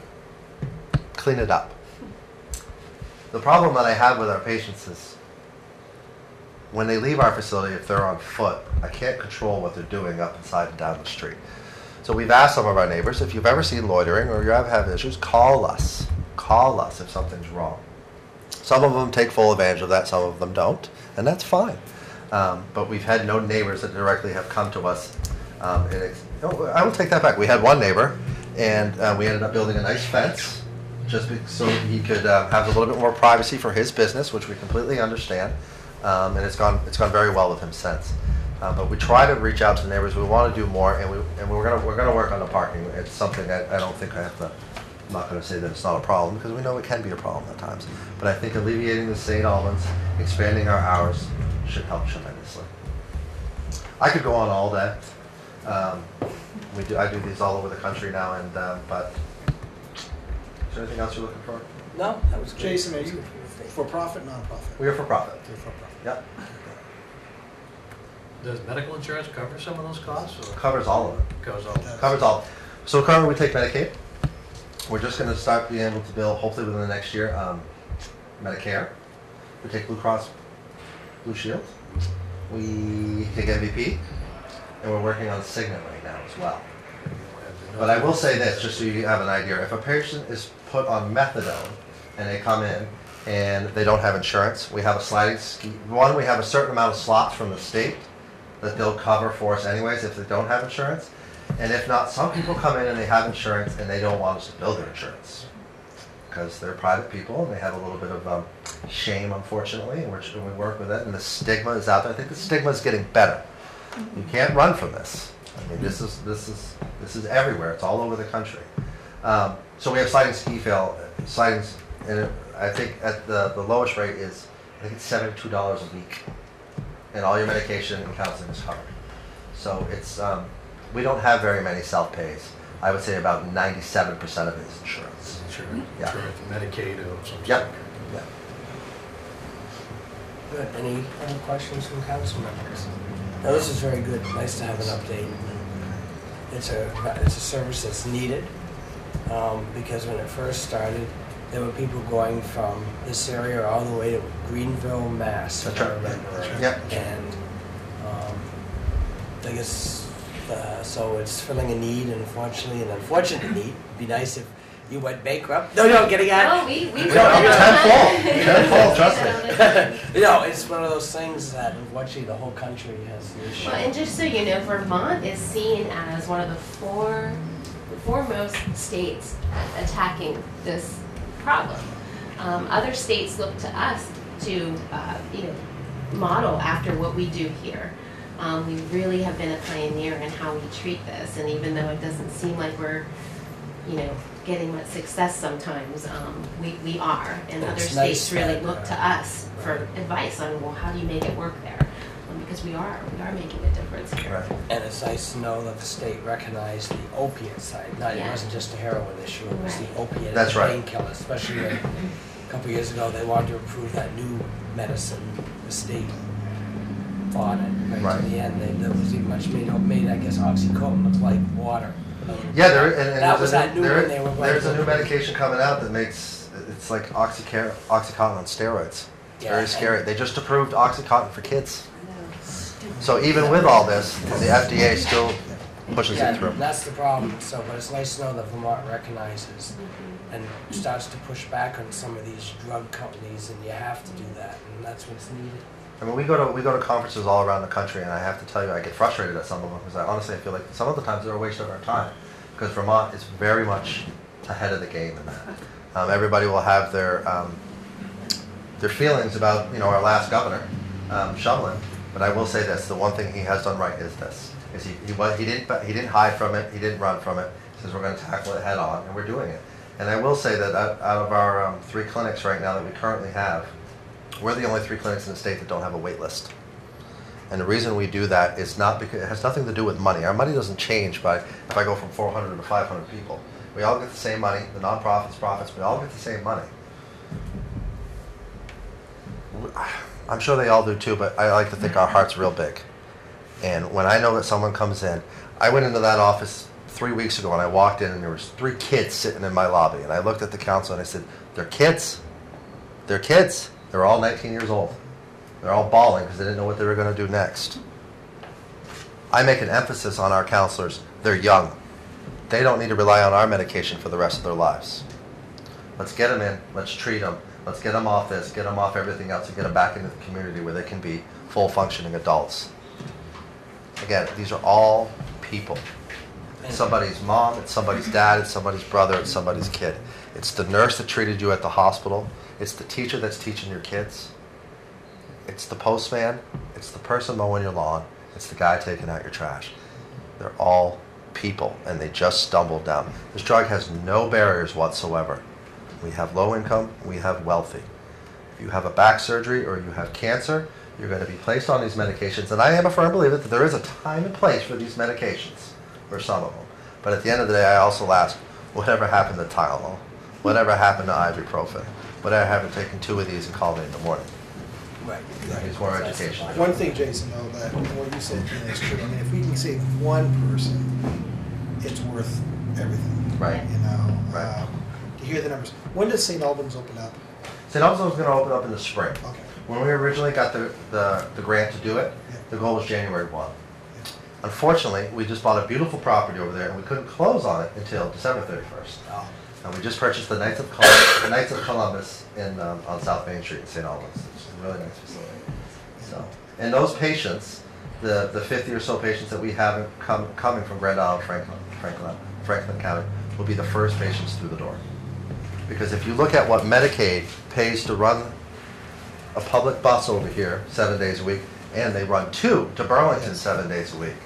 clean it up. The problem that I have with our patients is when they leave our facility, if they're on foot, I can't control what they're doing up inside and down the street. So we've asked some of our neighbors, if you've ever seen loitering or you ever have issues, call us. Call us if something's wrong. Some of them take full advantage of that, some of them don't, and that's fine. But we've had no neighbors that directly have come to us. I will take that back. We had one neighbor, and we ended up building a nice fence just so he could have a little bit more privacy for his business, which we completely understand. And it's gone very well with him since. But we try to reach out to the neighbors. We want to do more, and we're gonna work on the parking. It's something I don't think I have to. I'm not going to say that it's not a problem because we know it can be a problem at times. But I think alleviating the St. Albans, expanding our hours should help tremendously. I could go on all day. I do these all over the country now, and but is there anything else you're looking for? No, that was good. Jason, are you for profit, non-profit? We are for profit. You're for profit. Yep. Does medical insurance cover some of those costs? Or Covers all of it. Covers all? Covers all. So currently we take Medicaid. We're just going to start being able to bill, hopefully within the next year, Medicare. We take Blue Cross Blue Shield. We take MVP. And we're working on Cigna right now as well. But I will say this, just so you have an idea. If a patient is put on methadone and they come in and they don't have insurance, we have a sliding scale. One, we have a certain amount of slots from the state that they'll cover for us anyways if they don't have insurance. And if not, some people come in and they have insurance and they don't want us to bill their insurance because they're private people and they have a little bit of shame, unfortunately, and we work with it. And the stigma is out there. I think the stigma is getting better. You can't run from this. I mean, this is everywhere. It's all over the country. So we have sliding scale, slidings, and I think at the lowest rate is I think it's $72 a week, and all your medication and counseling is covered. So it's we don't have very many self-pays. I would say about 97% of it is insurance. Sure. Yeah. Sure. Medicaid or something. Yep. Yeah. Good. Any other questions from council members? No, this is very good. Nice to have an update. It's a service that's needed because when it first started, there were people going from this area all the way to Greenville, Mass. That's if I right. remember right. Yep. And I guess so it's filling a need, and unfortunately, an unfortunate need. It'd be nice if you went bankrupt. No, getting out. No, we Tenfold, trust me. It's one of those things that unfortunately the whole country has the issue. Well, and just so you know, Vermont is seen as one of the foremost states attacking this problem. Other states look to us to, model after what we do here. We really have been a pioneer in how we treat this, and even though it doesn't seem like we're, getting much success sometimes, we are, and other states really look to us for advice on, well, how do you make it work there? Because we are making a difference here. Right. And it's nice to know that the state recognized the opiate side. It wasn't just a heroin issue, it was the opiate That's right. painkiller. Especially a couple years ago, they wanted to approve that new medicine. The state fought it right to the end. There was even much made, I guess, OxyContin look like water. Yeah, there's a new medication coming out that makes it's like Oxycontin on steroids. It's very scary. They just approved OxyContin for kids. So even with all this, the FDA still pushes it through. That's the problem. But it's nice to know that Vermont recognizes and starts to push back on some of these drug companies, and you have to do that, and that's what's needed. I mean, we go to conferences all around the country, and I have to tell you, I get frustrated at some of them because I feel like some of the times they're a waste of our time because Vermont is very much ahead of the game in that. Everybody will have their feelings about our last governor, Shumlin, but I will say this: the one thing he has done right is this: he didn't hide from it, he didn't run from it. He says we're going to tackle it head on, and we're doing it. And I will say that out of our 3 clinics right now that we currently have, we're the only 3 clinics in the state that don't have a wait list. And the reason we do that is not because it has nothing to do with money. Our money doesn't change by if I go from 400 to 500 people. We all get the same money. The nonprofits, profits, we all get the same money. I'm sure they all do too, but I like to think our heart's real big. And when I know that someone comes in, I went into that office 3 weeks ago and I walked in and there was 3 kids sitting in my lobby. And I looked at the council and I said, they're kids. They're kids. They're all 19 years old. They're all bawling because they didn't know what they were going to do next. I make an emphasis on our counselors. They're young. They don't need to rely on our medication for the rest of their lives. Let's get them in. Let's treat them. Let's get them off this, get them off everything else, and get them back into the community where they can be full functioning adults. Again, these are all people. It's somebody's mom, it's somebody's dad, it's somebody's brother, it's somebody's kid. It's the nurse that treated you at the hospital. It's the teacher that's teaching your kids. It's the postman. It's the person mowing your lawn. It's the guy taking out your trash. They're all people, and they just stumbled down. This drug has no barriers whatsoever. We have low income, we have wealthy. If you have a back surgery or you have cancer, you're going to be placed on these medications. And I am a firm believer that there is a time and place for these medications, for some of them. But at the end of the day, I also ask, whatever happened to Tylenol? Whatever happened to ibuprofen? Whatever happened to taking 2 of these and calling it in the morning? Right. It's more education. One thing, Jason, though, that what you said is true. I mean, if we can save one person, it's worth everything. Right. You know, Right. to hear the numbers. When does St. Albans open up? St. Albans was going to open up in the spring. Okay. When we originally got the grant to do it, Yeah. the goal was January 1. Yeah. Unfortunately, we just bought a beautiful property over there and we couldn't close on it until December 31st. Oh. And we just purchased the Knights of Columbus in, on South Main Street in St. Albans. It's a really nice facility. So, and those patients, the 50 or so patients that we have coming from Grand Island, Franklin County, will be the first patients through the door. Because if you look at what Medicaid pays to run a public bus over here 7 days a week, and they run 2 to Burlington 7 days a week,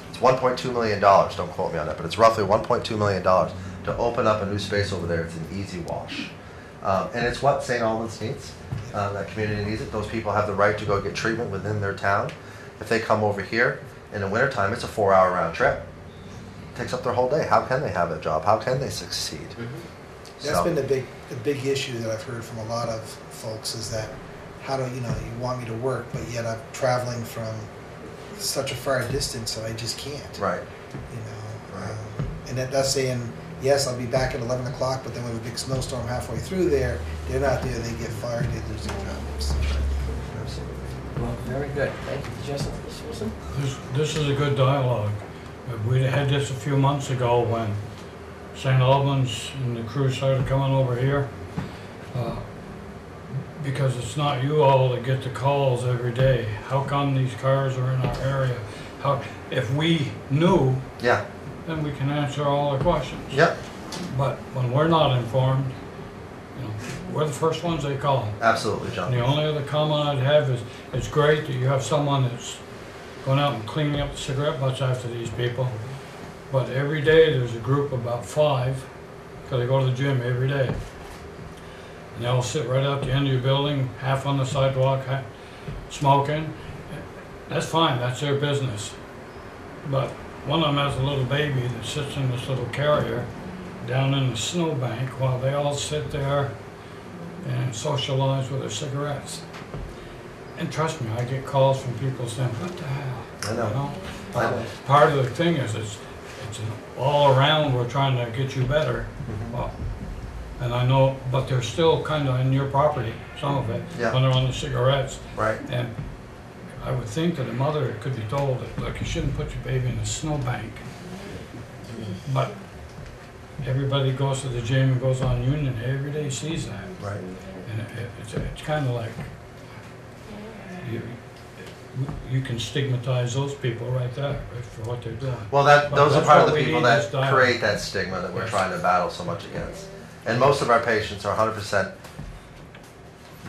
it's $1.2 million. Don't quote me on that, but it's roughly $1.2 million to open up a new space over there. It's an easy wash. And it's what St. Albans needs. That community needs it. Those people have the right to go get treatment within their town. If they come over here in the wintertime, it's a 4-hour round trip. It takes up their whole day. How can they have a job? How can they succeed? That's been the big issue that I've heard from a lot of folks is that how do you want me to work, but yet I'm traveling from such a far distance, so I just can't. Right. Right. And that's saying, yes, I'll be back at 11 o'clock, but then we have a big snowstorm halfway through there. They're not there, they get fired, they lose their jobs. Absolutely. Well, very good. Thank you, Justin. Susan? This is a good dialogue. We had this a few months ago when St. Albans and the crew started coming over here. Because it's not you all that get the calls every day. How come these cars are in our area? If we knew, Yeah. then we can answer all the questions. Yep. But when we're not informed, we're the first ones they call. Absolutely, John. And the only other comment I'd have is, it's great that you have someone that's going out and cleaning up the cigarette butts after these people. But every day there's a group of about 5, because they go to the gym every day. And they'll sit right out the end of your building, half on the sidewalk, smoking. That's fine, that's their business. But one of them has a little baby that sits in this little carrier down in the snowbank while they all sit there and socialize with their cigarettes. And trust me, I get calls from people saying, what the hell? I know. I know. Part of the thing is it's all around, we're trying to get you better. Well, and I know, but they're still kind of in your property, some of it, Yeah. when they're on the cigarettes. Right. And I would think that a mother could be told that, look, you shouldn't put your baby in a snowbank. But everybody goes to the gym and goes on Union, every day sees that. Right. And it's kind of like, you can stigmatize those people right there for what they're doing. Well, But those are that's part what of the we people need, that this dialogue. create that stigma that we're Yes. trying to battle so much against. And most of our patients are 100%,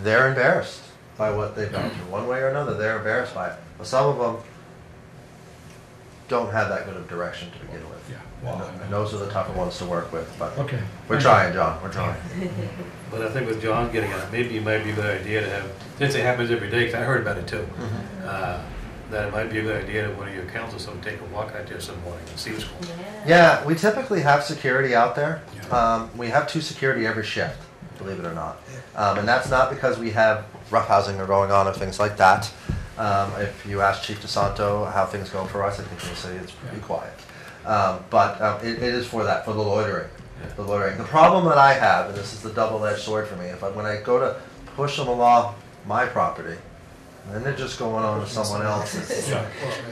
they're embarrassed by what they've gone through. One way or another, they're embarrassed by it. But some of them don't have that good of direction to begin with. Yeah. Well, And those are the tougher ones to work with, but okay. we're trying, John, we're trying. But I think what John's getting at, maybe it might be a good idea to have, since it happens every day, 'cause I heard about it too, that it might be a good idea that one of your councils will take a walk out there some morning and see what's going on. Yeah, we typically have security out there. We have 2 security every shift, believe it or not. And that's not because we have roughhousing or going on or things like that. If you ask Chief DeSanto how things go for us, I think he'll say it's pretty quiet. But it is for that, for the loitering. The loitering. The problem that I have, and this is the double-edged sword for me, when I go to push them along my property, and then they're just going on to someone else's.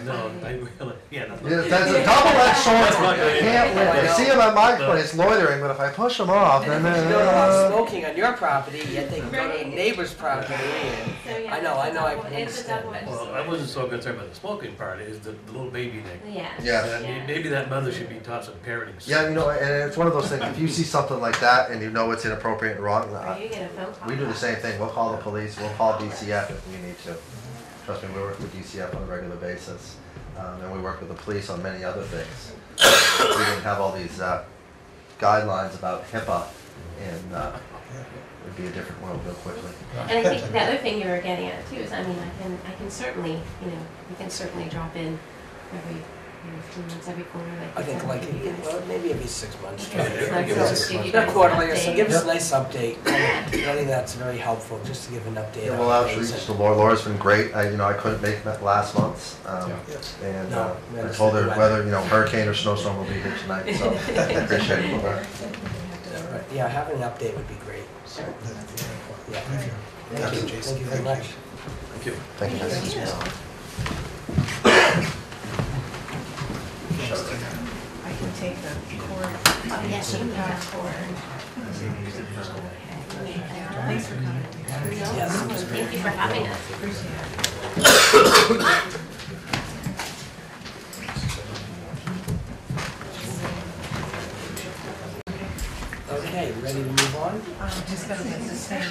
No, I really, Yeah, that's a double-edged sword for me. I can't win. I see them at my place loitering, but if I push them off, then You don't allow smoking on your property, yet they can go to the neighbor's property and, I know, I can It's a understand. double-edged well, I wasn't so concerned about the smoking part, is the little baby thing. Yeah. Yeah. Maybe that mother should be taught some parenting. Yeah, you know, and it's one of those things, if you see something like that and you know it's inappropriate and wrong, Or you get a phone call. we do the same thing. We'll call the police, we'll call DCF if we need to. Trust me, we work with DCF on a regular basis, and we work with the police on many other things. We didn't have all these guidelines about HIPAA, and it'd be a different world real quickly. And I think the other thing you were getting at too is, I mean, I can certainly, you know, we can certainly drop in every, few months, every quarter, I think like, well, maybe every 6 months. Try to It's not give so us big, you a guys quarterly or update. so, give us a nice update. I think that's very helpful, just to give an update. Yeah, on well, things. actually, Laura's been great. I couldn't make that last month, and No, I told her whether, hurricane or snowstorm will be here tonight, so I appreciate it, Laura. Yeah, having an update would be great. Sure. Yeah. Thank you, Jason. Thank you very much. Thank you. Thank you, guys. I can take the cord. Oh, yes, you can have cord. Thanks for coming. Yes, it was great. Thank you for having us. Okay, ready to move on? Just gotta get this thing.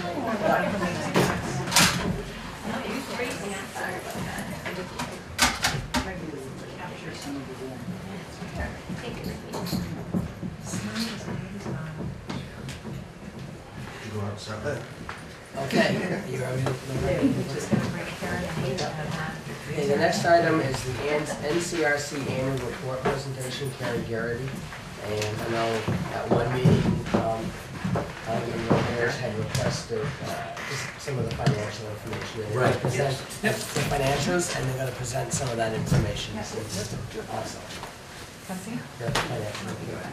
Okay, you ready? Just gonna bring it here. Okay, the next item is the NCRC annual report presentation, Karen Garrity. And I know at one meeting, the mayor's had requested just some of the financial information. They're gonna Right. present the financials, and they're gonna present some of that information also. Come see. The financial report.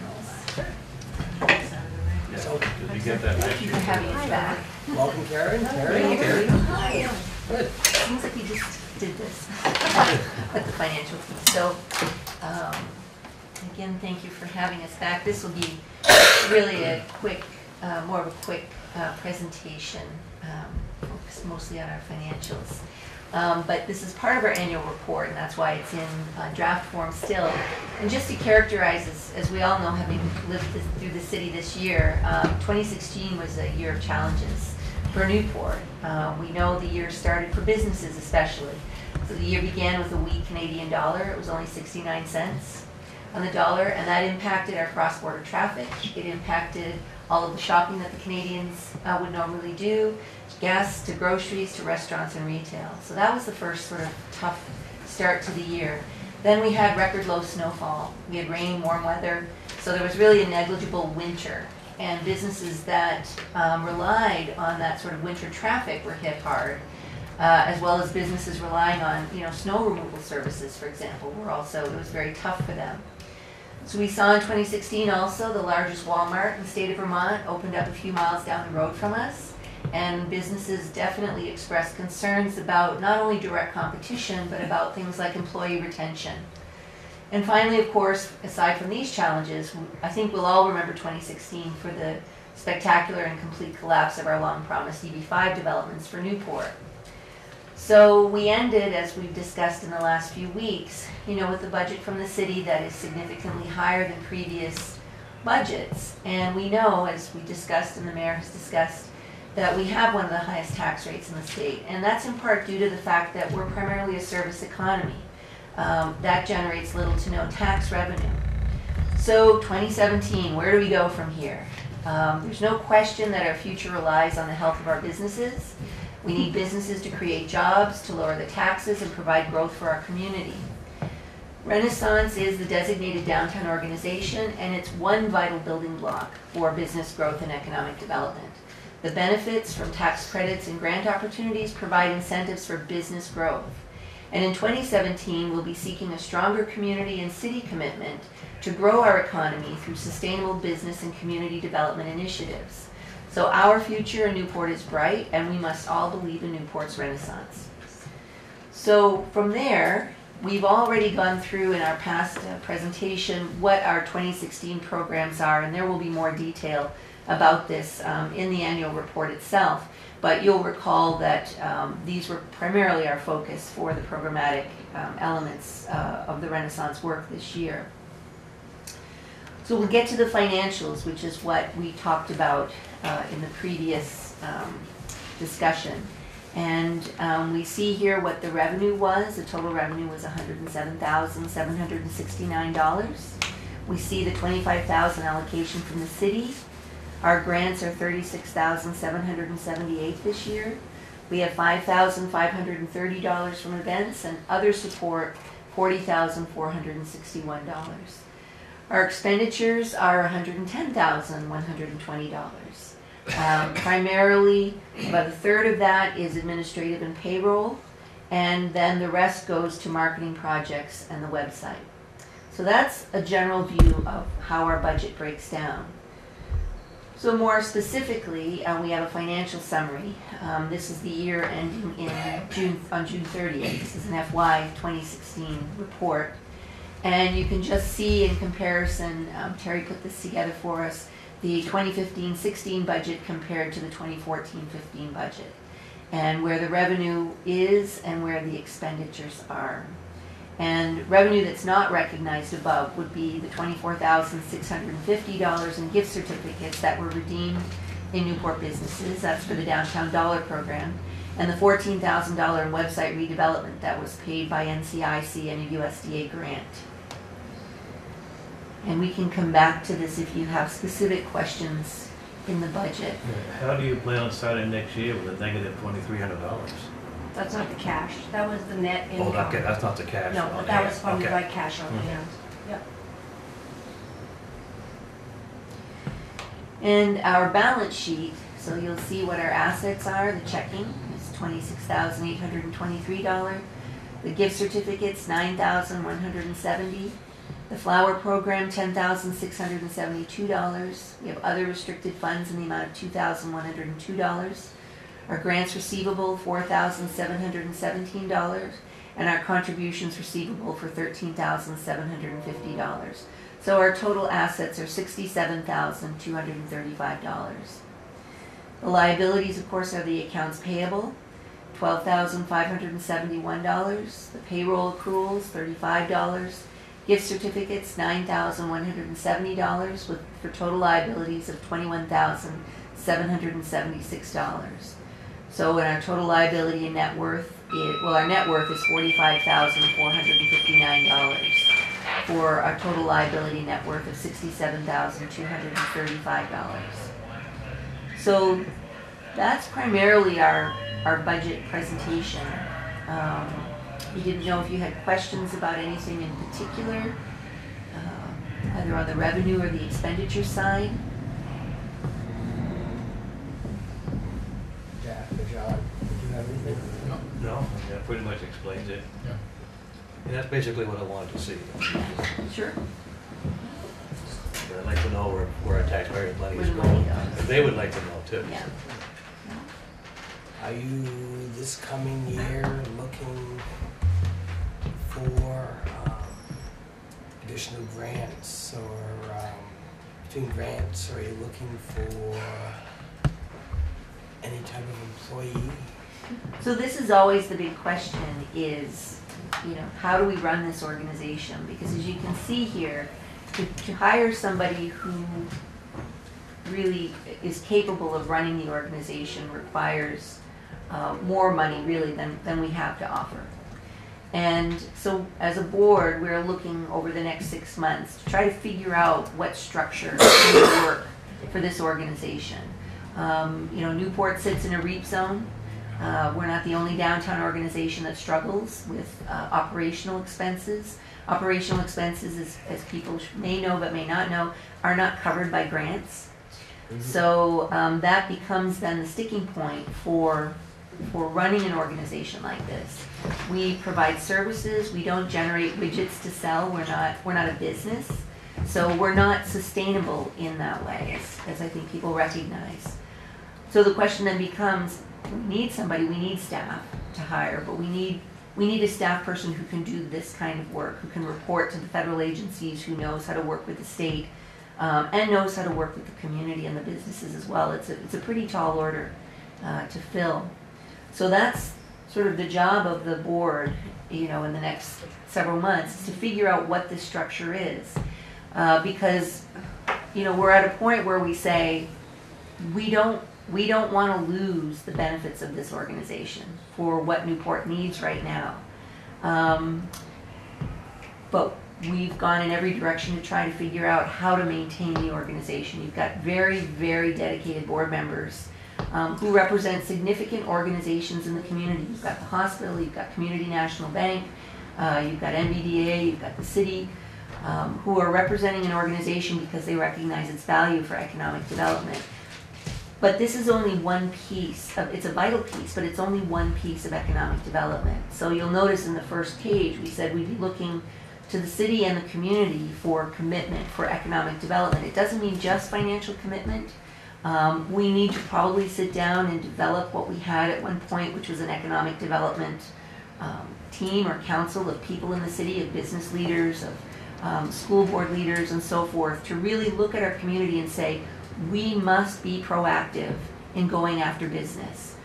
So, Did you get that next Thank you year? for having us back. welcome Karen. Karen. Hi. Good. Seems like you just did this with the financial piece. So, again, thank you for having us back. This will be really a quick, more of a quick presentation, focused mostly on our financials. But this is part of our annual report, and that's why it's in draft form still. And just to characterize, as we all know, having lived through the city this year, 2016 was a year of challenges for Newport. We know the year started for businesses especially. So the year began with a weak Canadian dollar. It was only 69 cents on the dollar, and that impacted our cross-border traffic. It impacted all of the shopping that the Canadians would normally do, gas to groceries to restaurants and retail. So that was the first sort of tough start to the year. Then we had record low snowfall. We had rain, warm weather, so there was really a negligible winter. And businesses that relied on that sort of winter traffic were hit hard, as well as businesses relying on, snow removal services, for example, it was very tough for them. So we saw in 2016 also the largest Walmart in the state of Vermont opened up a few miles down the road from us, and businesses definitely expressed concerns about not only direct competition, but about things like employee retention. And finally, of course, aside from these challenges, I think we'll all remember 2016 for the spectacular and complete collapse of our long-promised EB5 developments for Newport. So we ended, as we've discussed in the last few weeks, with a budget from the city that is significantly higher than previous budgets. And we know, as we discussed and the mayor has discussed, that we have one of the highest tax rates in the state. And that's in part due to the fact that we're primarily a service economy. that generates little to no tax revenue. So 2017, where do we go from here? There's no question that our future relies on the health of our businesses. We need businesses to create jobs, to lower the taxes, and provide growth for our community. Renaissance is the designated downtown organization, and it's one vital building block for business growth and economic development. The benefits from tax credits and grant opportunities provide incentives for business growth. And in 2017, we'll be seeking a stronger community and city commitment to grow our economy through sustainable business and community development initiatives. So our future in Newport is bright, and we must all believe in Newport's renaissance. So from there, we've already gone through in our past presentation what our 2016 programs are, and there will be more detail about this in the annual report itself. But you'll recall that these were primarily our focus for the programmatic elements of the Renaissance work this year. So we'll get to the financials, which is what we talked about in the previous discussion. And we see here what the revenue was. The total revenue was $107,769. We see the $25,000 allocation from the city. Our grants are $36,778 this year. We have $5,530 from events, and other support $40,461. Our expenditures are $110,120. Primarily, about a third of that is administrative and payroll, and then the rest goes to marketing projects and the website. So that's a general view of how our budget breaks down. So more specifically, we have a financial summary. This is the year ending on June 30th. This is an FY 2016 report. And you can just see in comparison, Terry put this together for us, the 2015-16 budget compared to the 2014-15 budget, and where the revenue is and where the expenditures are. And revenue that's not recognized above would be the $24,650 in gift certificates that were redeemed in Newport businesses. That's for the Downtown Dollar Program. And the $14,000 in website redevelopment that was paid by NCRC and a USDA grant. And we can come back to this if you have specific questions in the budget. How do you plan on starting next year with a negative $2,300? That's not the cash, that was the net income. Oh, okay, that's not the cash. No, on but that hand. was funded Okay. by cash on hand. Yep. And our balance sheet, so you'll see what our assets are. The checking is $26,823. The gift certificates, $9,170. The flower program, $10,672. We have other restricted funds in the amount of $2,102. Our grants receivable, $4,717. And our contributions receivable for $13,750. So our total assets are $67,235. The liabilities, of course, are the accounts payable, $12,571. The payroll accruals, $35. Gift certificates, $9,170 for total liabilities of $21,776. So in our total liability and net worth, our net worth is $45,459 for our total liability net worth of $67,235. So that's primarily our budget presentation. We didn't know if you had questions about anything in particular, either on the revenue or the expenditure side. Jack or John, do you have anything? No, that pretty much explains it. Yeah. And that's basically what I wanted to see. Sure. But I'd like to know where our taxpayers' money is Where the money going. goes. They would like to know too. Yeah. Are you, this coming year, looking for additional grants or between grants? Are you looking for any type of employee? So this is always the big question is, how do we run this organization? Because as you can see here, to hire somebody who really is capable of running the organization requires more money really than we have to offer. And so as a board, we're looking over the next 6 months to try to figure out what structure will work for this organization. Newport sits in a REAP zone. We're not the only downtown organization that struggles with operational expenses. Operational expenses, as people may know but may not know, are not covered by grants. So that becomes then the sticking point for running an organization like this. We provide services. We don't generate widgets to sell. We're not a business. So we're not sustainable in that way, as I think people recognize. So the question then becomes, we need somebody, we need staff to hire, but we need a staff person who can do this kind of work, who can report to the federal agencies, who knows how to work with the state, and knows how to work with the community and the businesses as well. It's a pretty tall order to fill. So that's sort of the job of the board, in the next several months, is to figure out what this structure is. Because, we're at a point where we say, we don't want to lose the benefits of this organization for what Newport needs right now. But we've gone in every direction to try to figure out how to maintain the organization. You've got very, very dedicated board members who represent significant organizations in the community. You've got the hospital, you've got Community National Bank, you've got NVDA, you've got the city, who are representing an organization because they recognize its value for economic development. But this is only one piece it's a vital piece, but it's only one piece of economic development. So you'll notice in the first page, we said we'd be looking to the city and the community for commitment for economic development. It doesn't mean just financial commitment. We need to probably sit down and develop what we had at one point, which was an economic development team or council of people in the city, of business leaders, of school board leaders, and so forth, to really look at our community and say, we must be proactive in going after business.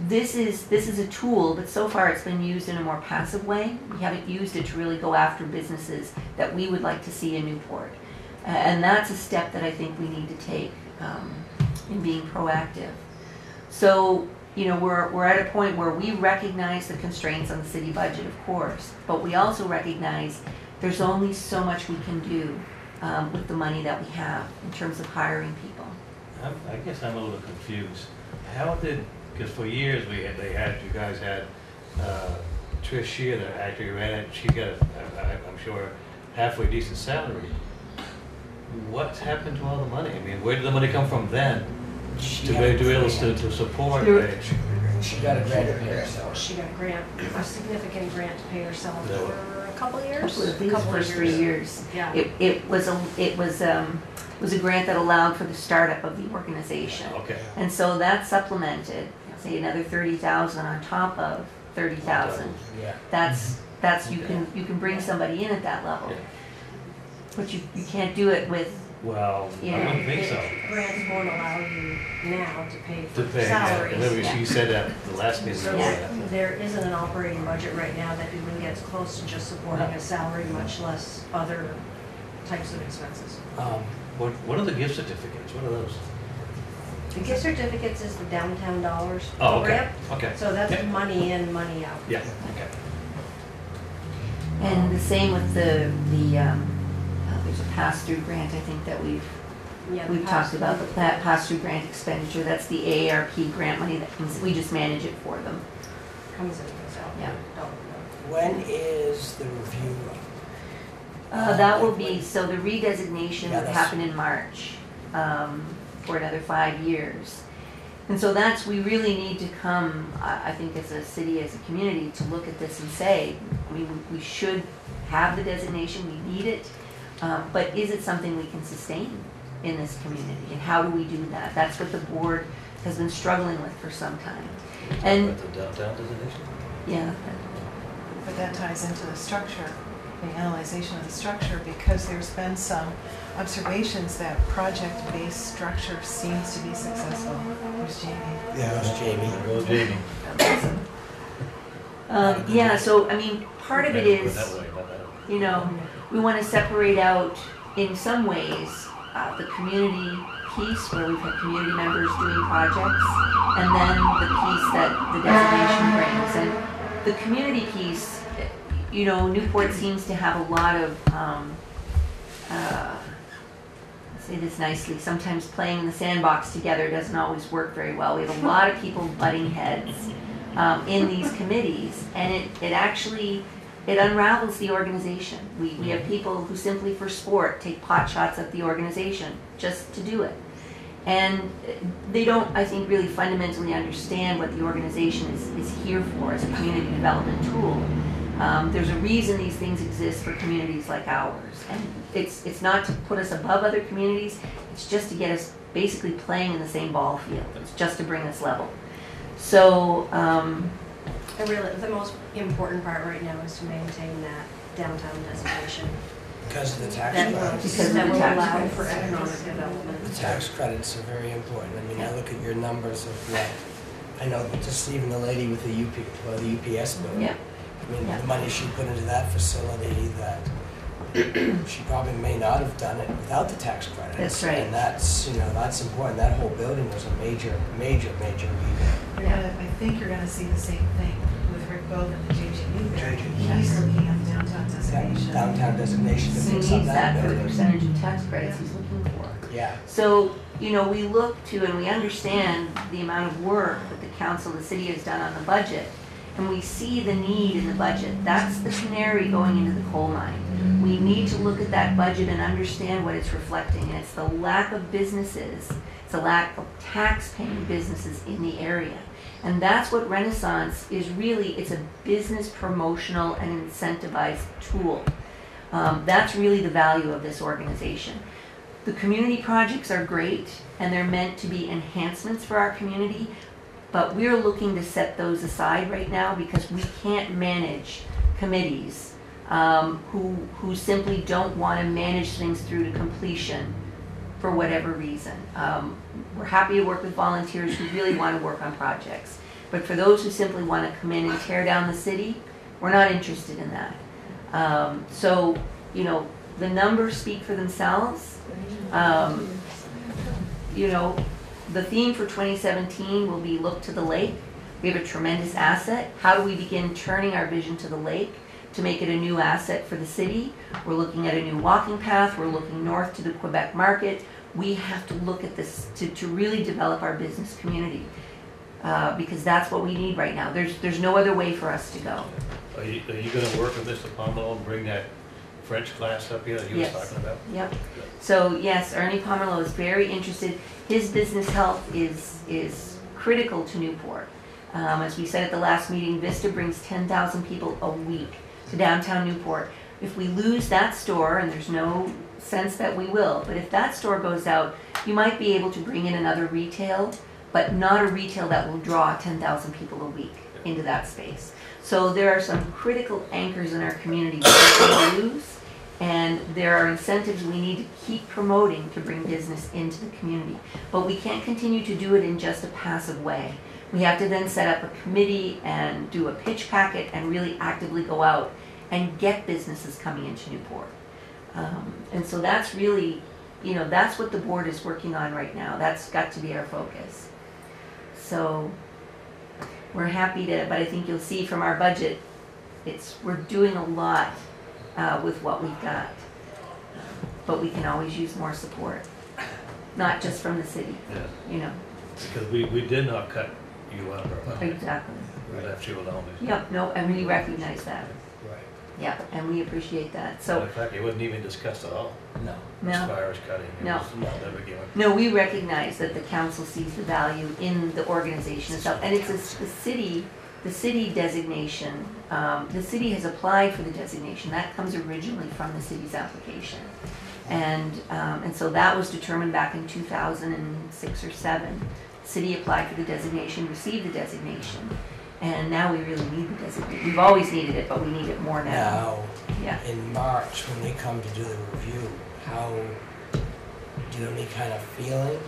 This is a tool, but so far it's been used in a more passive way. We haven't used it to really go after businesses that we would like to see in Newport. And that's a step that I think we need to take in being proactive. So, we're at a point where we recognize the constraints on the city budget, of course, but we also recognize there's only so much we can do with the money that we have in terms of hiring people. I guess I'm a little confused. Because for years you guys had Trish Shear that actually ran it. She got, I'm sure, halfway decent salary. What's happened to all the money? I mean, where did the money come from then to be able to support it? She got a grant to pay herself. She got a significant grant to pay herself for a couple of years. The first 3 years. Yeah. It was a grant that allowed for the startup of the organization. Okay. And so that supplemented, say, another 30,000 on top of 30,000. Yeah. That's you can bring somebody in at that level. Yeah. But you can't do it with. Well, I wouldn't think so. Grants won't allow you now to pay To for pay, salaries. yeah. She said that the last meeting. So Yeah. there isn't an operating budget right now that even gets close to just supporting a salary, much less other types of expenses. What are the gift certificates? What are those? The gift certificates is the downtown dollars Oh, okay. program. Okay. So that's Yeah. money in, money out. Yeah. Okay. And the same with the there's a pass-through grant, I think, that we've talked about, the pass-through grant expenditure. That's the AARP grant money that comes, we just manage it for them. Comes in, goes out. Yeah. When is the review? That will be, so the redesignation Yeah, would that's- happen in March for another 5 years. And so we really need to come, I think, as a city, as a community, to look at this and say, we should have the designation, we need it, but is it something we can sustain in this community? And how do we do that? That's what the board has been struggling with for some time. And The downtown designation? yeah, But that ties into the structure, the analyzation of the structure, because there's been some observations that project-based structure seems to be successful. There's Jamie. Yeah, There's Jamie. Go Jamie. yeah. So part of it is, That way, not that way. we want to separate out, in some ways, the community piece where we've had community members doing projects, and then the piece that the designation brings. And the community piece you know, Newport seems to have a lot of, say this nicely, sometimes playing in the sandbox together doesn't always work very well. We have a lot of people butting heads in these committees, and it actually, it unravels the organization. We have people who simply for sport take pot shots at the organization just to do it. And they don't, I think, really fundamentally understand what the organization is here for as a community development tool. There's a reason these things exist for communities like ours. And it's not to put us above other communities, it's just to get us basically playing in the same ball field. It's just to bring us level. So, Really, the most important part right now is to maintain that downtown designation. Because of the tax That credits. will allow for economic development. The tax credits are very important. I mean, I look at your numbers of what, I know just even the lady with the UPS building. yeah. I mean, Yeah. the money she put into that facility, that she probably may not have done it without the tax credits. That's right. And that's, you know, that's important. That whole building was a major revamp. I think you're gonna see the same thing with Rick Bowman and JJ Newberry. JJ. He's looking at the downtown designation. Downtown designation to He fix needs up that that for the building. percentage of tax credits he's looking for. Yeah. So, you know, we look to and we understand the amount of work that the council, the city has done on the budget, and we see the need in the budget. That's the canary going into the coal mine. We need to look at that budget and understand what it's reflecting, and it's the lack of businesses, it's the lack of tax-paying businesses in the area. And that's what Renaissance is really, it's a business promotional and incentivized tool. That's really the value of this organization. The community projects are great, and they're meant to be enhancements for our community, but we're looking to set those aside right now because we can't manage committees who simply don't want to manage things through to completion for whatever reason. We're happy to work with volunteers who really want to work on projects, but for those who simply want to come in and tear down the city, we're not interested in that. So, you know, the numbers speak for themselves. You know, the theme for 2017 will be Look to the Lake. We have a tremendous asset. How do we begin turning our vision to the lake to make it a new asset for the city? We're looking at a new walking path. We're looking north to the Quebec market. We have to look at this to really develop our business community because that's what we need right now. There's no other way for us to go. Are you going to work with Mr. Pomelo and bring that French class up here that you was talking about? Yep. So yes, Ernie Pomerleau is very interested. His business health is critical to Newport. As we said at the last meeting, Vista brings 10,000 people a week to downtown Newport. If we lose that store, and there's no sense that we will, but if that store goes out, you might be able to bring in another retail, but not a retail that will draw 10,000 people a week into that space. So there are some critical anchors in our community that we lose, and there are incentives we need to keep promoting to bring business into the community. But we can't continue to do it in just a passive way. We have to then set up a committee and do a pitch packet and really actively go out and get businesses coming into Newport. And so that's really, you know, that's what the board is working on right now. That's got to be our focus. So we're happy to, but I think you'll see from our budget, we're doing a lot with what we've got. But we can always use more support, not just from the city, Yeah. you know. Because we did not cut you out of our budget. Exactly. We left you alone. Yep, no, and we recognize that. Right. Yep, and we appreciate that. In So, fact, it wasn't even discussed at all, No. as no, far as cutting. It No. was never given. no, we recognize that the council sees the value in the organization itself. And it's the city designation. The city has applied for the designation. That comes originally from the city's application. And so that was determined back in 2006 or 7. City applied for the designation, received the designation, and now we really need the designation. We've always needed it, but we need it more now. Now, Yeah. in March, when they come to do the review, do you have any kind of feeling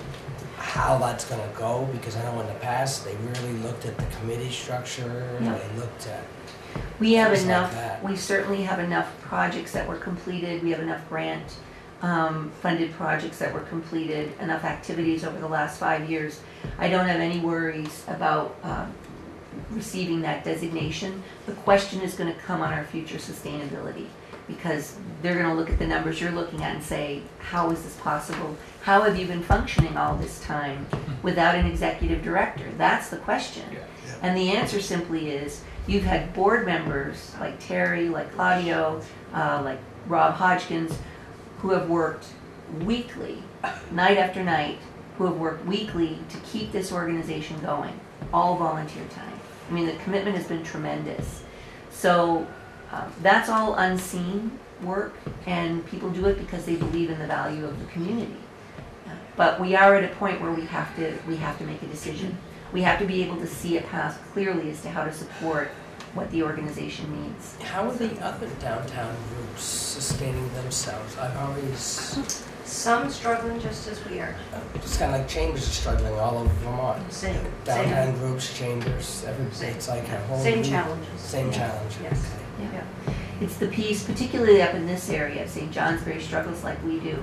how that's gonna go? Because I know in the past, they really looked at the committee structure, Yeah. they looked at, We have Things like enough, that. we certainly have enough projects that were completed, we have enough grant funded projects that were completed, enough activities over the last 5 years. I don't have any worries about receiving that designation. The question is going to come on our future sustainability, because they're going to look at the numbers you're looking at and say, how is this possible? How have you been functioning all this time without an executive director? That's the question. And the answer simply is, you've had board members like Terry, like Claudio, like Rob Hodgkins, who have worked weekly, night after night, who have worked weekly to keep this organization going, all volunteer time. I mean, the commitment has been tremendous. So that's all unseen work, and people do it because they believe in the value of the community. But we are at a point where we have to make a decision. We have to be able to see a path clearly as to how to support what the organization needs. How are the other downtown groups sustaining themselves? I've always, Some struggling just as we are. it's kind of like Chambers is struggling all over Vermont. Same. Downtown groups, Chambers, everybody, it's like a whole. Same group. challenges. Same challenge. Yes. Okay. Yeah. It's the piece, particularly up in this area, St. Johnsbury struggles like we do.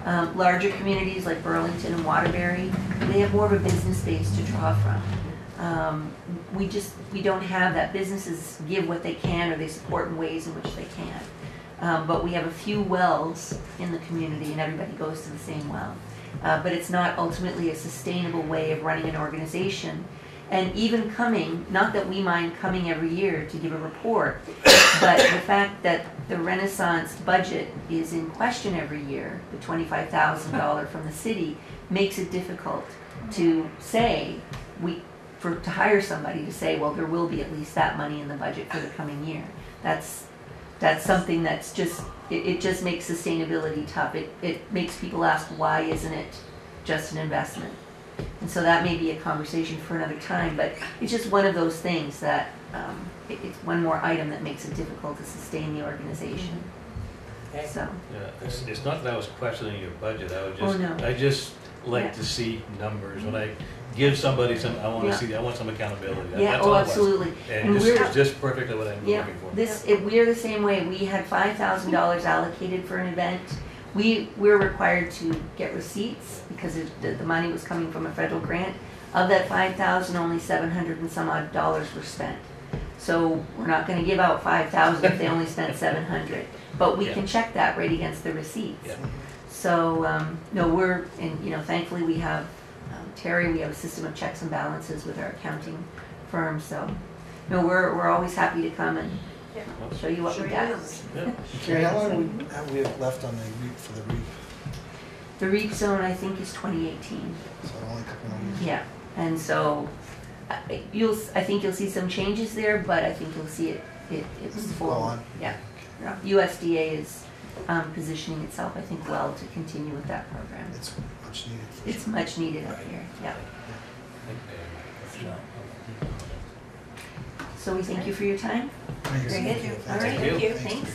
Larger communities like Burlington and Waterbury, they have more of a business base to draw from. We don't have that. Businesses give what they can, or they support in ways in which they can. But we have a few wells in the community, and everybody goes to the same well. But it's not ultimately a sustainable way of running an organization. And even coming, not that we mind coming every year to give a report, but the fact that the Renaissance budget is in question every year, the $25,000 from the city, makes it difficult to say, to hire somebody to say, well, there will be at least that money in the budget for the coming year. That's something that's just, it just makes sustainability tough. It makes people ask, why isn't it just an investment? And so that may be a conversation for another time, but it's just one of those things that it's one more item that makes it difficult to sustain the organization. Okay. So. Yeah, it's not that I was questioning your budget. I just like to see numbers. When I give somebody some, I want to see. I want some accountability. Yeah. That's all it was. Absolutely. And this is just perfectly what I'm looking for. We're the same way. We had $5,000 allocated for an event. We're required to get receipts because the money was coming from a federal grant. Of that $5,000, only $700 and some odd were spent. So we're not going to give out $5,000 if they only spent $700. But we can check that right against the receipts. Yeah. So no, thankfully we have Terry. We have a system of checks and balances with our accounting firm. So no, we're always happy to come and show you what we got. Yeah. Carrie, how long have we left on the REAP for the REAP? The REAP zone, I think, is 2018. So only a couple more years. Yeah, and so I think you'll see some changes there, but I think you'll see it's full. Go on. Yeah. USDA is positioning itself, I think, well to continue with that program. It's much needed. It's much needed up here. Yeah. So we thank you for your time. Thank Very you. good. Thank All right. Thank you. Thanks.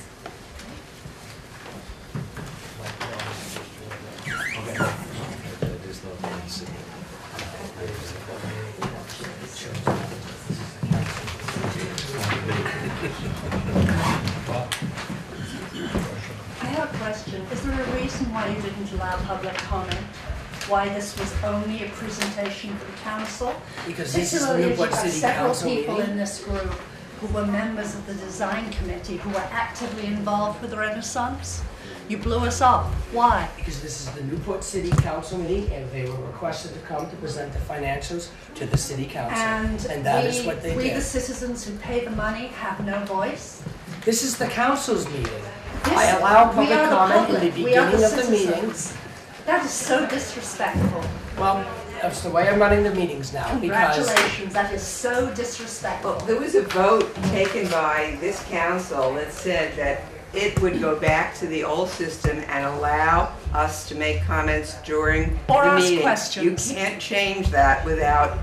I have a question. Is there a reason why you didn't allow public comment? Why this was only a presentation for the council? Because this is the Particularly as Newport you've got City several Council people meeting. in this group who were members of the design committee who were actively involved with Renaissance. You blew us off. Why? Because this is the Newport City Council meeting, and they were requested to come to present the financials to the city council. And that is what they we, did. the citizens who pay the money, have no voice. This is the council's meeting. This- I allow we public are the comment in the public. We are beginning of the citizens. meeting. That is so disrespectful. Well, that's the way I'm running the meetings now, because Congratulations, that is so disrespectful. Well, there was a vote taken by this council that said that it would go back to the old system and allow us to make comments during Or the ask meeting. questions. You can't change that without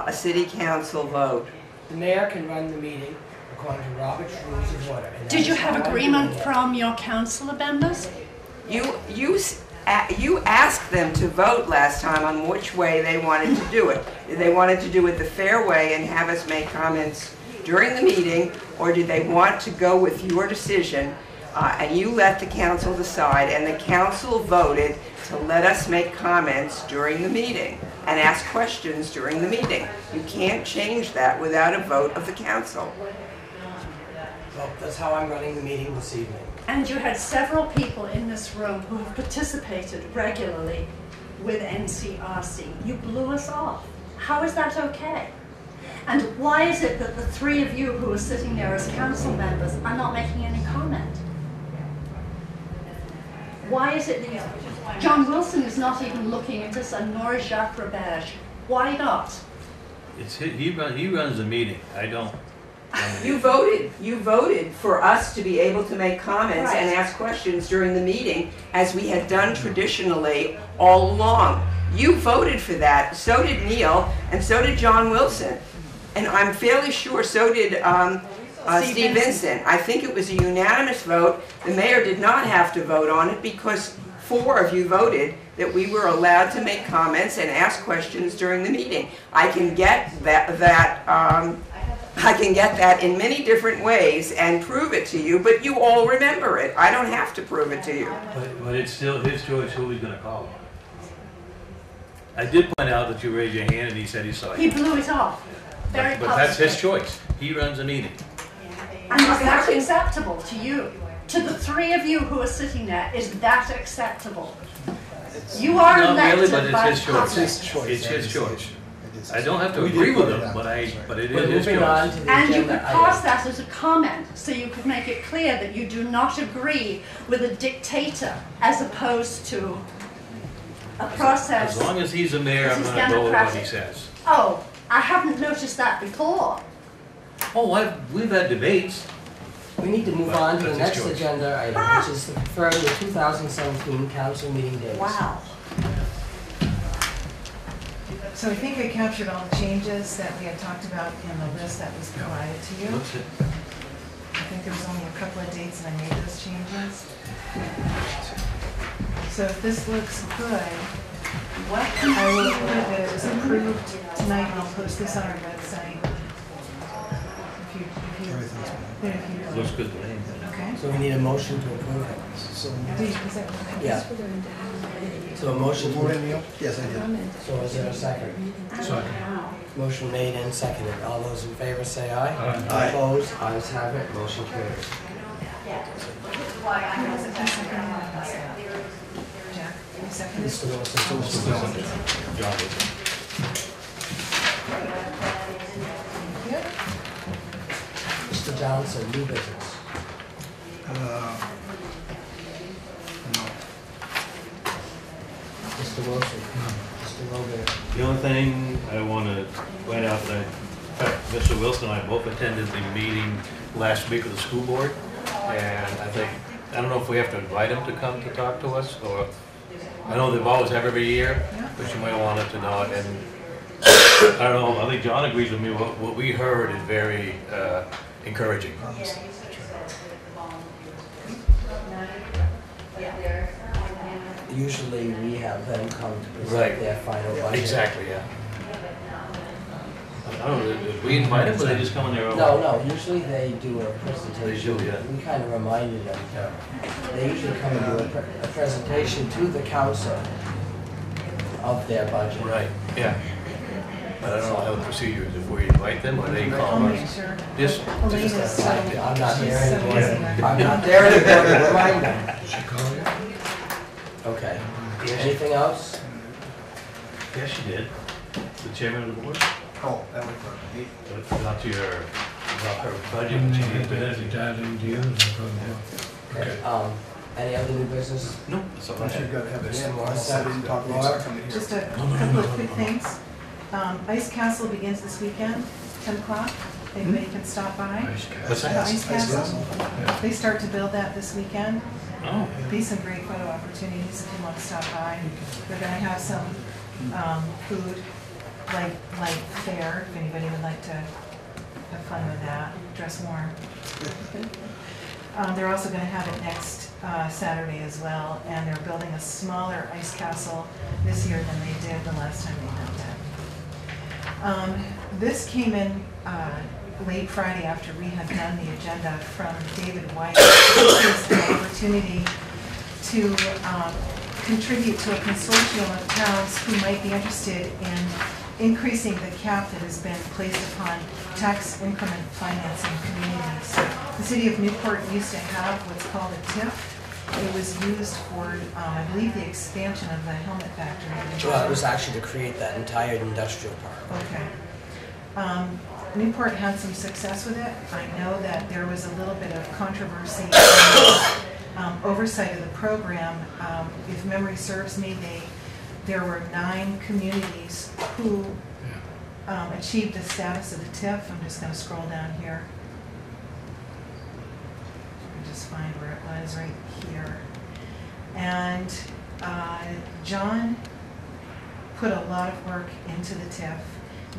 a city council vote. the mayor can run the meeting according to Robert's Rules of Order. and that Did you is have how I do agreement it. from your council members? You asked them to vote last time on which way they wanted to do it. Did they wanted to do it the fair way and have us make comments during the meeting, or did they want to go with your decision and you let the council decide, and the council voted to let us make comments during the meeting? and ask questions during the meeting. You can't change that without a vote of the council. Well, that's how I'm running the meeting this evening. And you had several people in this room who have participated regularly with NCRC. You blew us off. How is that okay? And why is it that the three of you who are sitting there as council members are not making any comment? Why is it that John Wilson is not even looking at us, and nor is Jacques Robert? Why not? He runs the meeting, I don't. You voted for us to be able to make comments and Right. ask questions during the meeting, as we had done traditionally all along. You voted for that, so did Neil, and so did John Wilson. And I'm fairly sure so did Steve Vincent. I think it was a unanimous vote. The mayor did not have to vote on it because 4 of you voted that we were allowed to make comments and ask questions during the meeting. I can get I can get that in many different ways and prove it to you, but you all remember it. I don't have to prove it to you. But it's still his choice who he's gonna call. I did point out that you raised your hand and he said he saw He you. blew it off. Very But that's his publicly. choice. He runs the meeting. And is that acceptable to you? To the three of you who are sitting there, is that acceptable? You are Not really, elected but it's by his the choice. public. It's his choice. It's That his is the choice. issue. It is I his don't have to choice. We agree did with vote him, it out, but that's but it We're is his moving on choice. to the And you agenda could pass item. that as a comment, so you could make it clear that you do not agree with a dictator as opposed to a process. As long as he's the mayor, I'm This is gonna go with what he democratic. says. Oh, I haven't noticed that before. Oh, we've had debates. We need to move on to the That's his next choice. agenda item, which is to confirm the 2017 council meeting dates. Wow. So I think I captured all the changes that we had talked about in the list that was provided to you. Looks it. I think there was only a couple of dates and I made those changes. So if this looks good, I will put that it was approved tonight and I'll post this on our website. Everything's Then if you- Looks good to me. Okay. So we need a motion to approve it. So, Is that- Yeah. So a motion vote to, in, Neil? Yes, I did. so is there a second? Motion made and seconded. All those in favor say aye. Aye. Opposed? Ayes have it. Motion carries. Jack, you seconded? Mr. Wilson. John Wilson. Mr. Johnson, new business. No. Mr. Wilson. Mr. Robert. The only thing I want to point out that, in fact, Mr. Wilson and I both attended the meeting last week with the school board, and I don't know if we have to invite him to come to talk to us, or, I know they've always have every year, but you might want it to know, and I don't know, I think John agrees with me, what we heard is very encouraging. Usually we have them come to present Right. their final budget. Exactly, yeah. I don't know, did we invite them, or they just come on their own? No, usually they do a presentation. They do, yeah. We kind of reminded them. They usually come and do a presentation to the council of their budget. Right, yeah. But I don't know how the procedure is, if we invite them, or they call I'll make us. sure. Just, Elaine is so. I'm not there she's so anymore. busy. I'm not there anymore to remind them. Okay. Anything else? yes, you did. The chairman of the board? Oh, that was for me. But not her budget, And but she then did you that. that into you, Okay. Any other new business? No, that's all I But you've had. got to have it Mr. in. Morris, I didn't talk about Laura? coming here. Just a couple of quick things. Ice Castle begins this weekend, 10 o'clock. Anybody can stop by. What's The that? Ice Castle, they start to build that this weekend. Oh, Be some great photo opportunities if you want to stop by. They're gonna have some food, like fare, if anybody would like to have fun with that, dress warm. They're also gonna have it next Saturday as well, and they're building a smaller ice castle this year than they did the last time they had that. This came in late Friday after we had done the agenda from David White. This is an opportunity to contribute to a consortium of towns who might be interested in increasing the cap that has been placed upon tax increment financing communities. The city of Newport used to have what's called a TIF. It was used for, I believe, the expansion of the helmet factory. Well, it was actually to create that entire industrial park. Okay. Newport had some success with it. I know that there was a little bit of controversy and oversight of the program. If memory serves me, there were 9 communities who achieved the status of the TIF. I'm just going to scroll down here. Just find where it was, right here. And John put a lot of work into the TIF.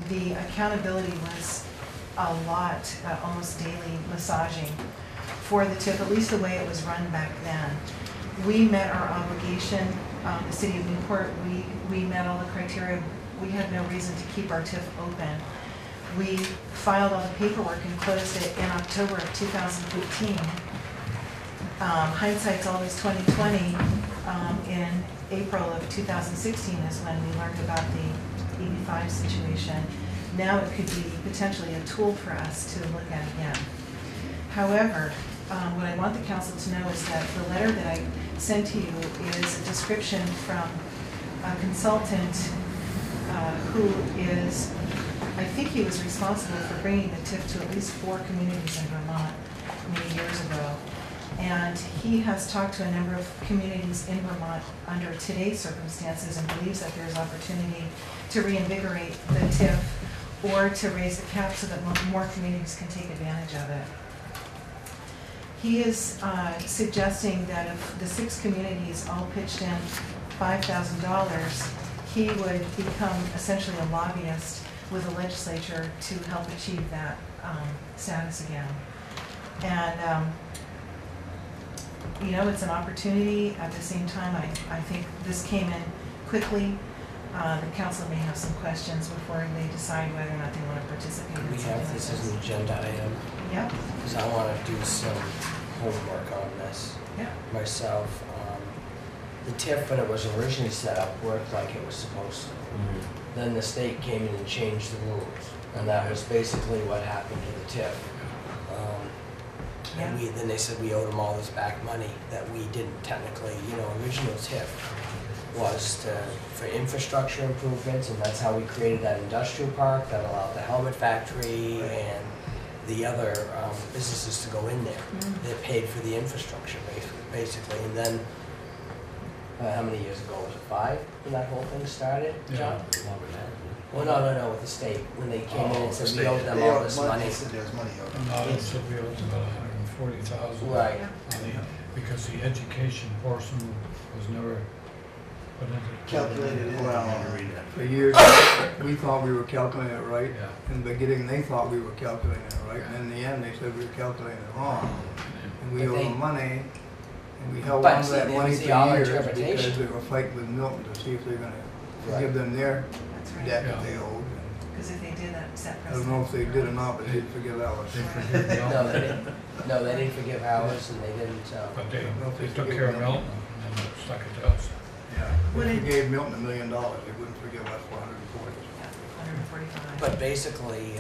The accountability was a lot, almost daily massaging for the TIF, at least the way it was run back then. We met our obligation, the city of Newport, we met all the criteria. We had no reason to keep our TIF open. We filed all the paperwork and closed it in October of 2015. Hindsight's always 2020. In April of 2016 is when we learned about the EB5 situation. Now it could be potentially a tool for us to look at again. However, what I want the council to know is that the letter that I sent to you is a description from a consultant who is, I think he was responsible for bringing the TIF to at least 4 communities in Vermont many years ago. And he has talked to a number of communities in Vermont under today's circumstances and believes that there's opportunity to reinvigorate the TIF or to raise the cap so that more communities can take advantage of it. He is suggesting that if the 6 communities all pitched in $5,000, he would become essentially a lobbyist with the legislature to help achieve that status again. And you know, it's an opportunity. At the same time, I think this came in quickly. The council may have some questions before they decide whether or not they want to participate in We something have like this as an agenda item, Yep, because I want to do some homework on this yep. myself. The TIF, when it was originally set up, worked like it was supposed to. Then the state came in and changed the rules, and that was basically what happened to the TIF. And then they said we owed them all this back money that we didn't technically, original TIF was for infrastructure improvements, and that's how we created that industrial park that allowed the helmet factory and the other businesses to go in there. They paid for the infrastructure basically, and then how many years ago was it? 5 when that whole thing started, John? Well, no, with the state, when they came in and said we owed them all this money. They said there was money owed. No, they said we owed about $140,000. Right. Because the education portion was never put into. Calculated in. For years, we thought we were calculating it right. Yeah. In the beginning, they thought we were calculating it right. And in the end, they said we were calculating it wrong. And we But owed them money, and we held But on to see, that it money was for the our years interpretation. because we were fighting with Milton to see if they're gonna Right. give them their That's right. debt Yeah. that they owed. Because if they did that, set I precedent. don't know if they did or not, but they did forgive ours. They forgave the No, Elton, they didn't. No, they didn't forgive ours, and they didn't. but they took care of Elton and then stuck it to us. Yeah, What if did- we gave Milton $1 million, they wouldn't forgive us for 140. 145. But basically,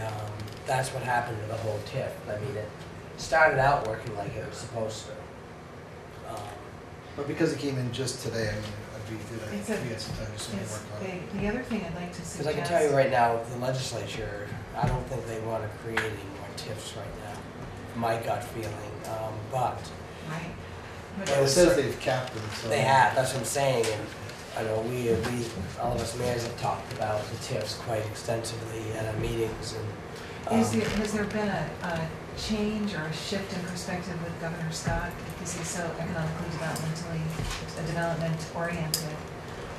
that's what happened to the whole TIF. I mean, it started out working like it was supposed to. But because it came in just today, I mean, we It's a- had some time to sort of It's work on it. big. The other thing I'd like to Because suggest. I can tell you right now, the legislature, I don't think they want to create any more TIFs right now. My gut feeling, but Right. Well, it says they've capped them, so. they have. That's what I'm saying, and I know we all of us mayors have talked about the TIFs quite extensively at our meetings, and. Has there been a change or a shift in perspective with Governor Scott, because he's so economically development oriented?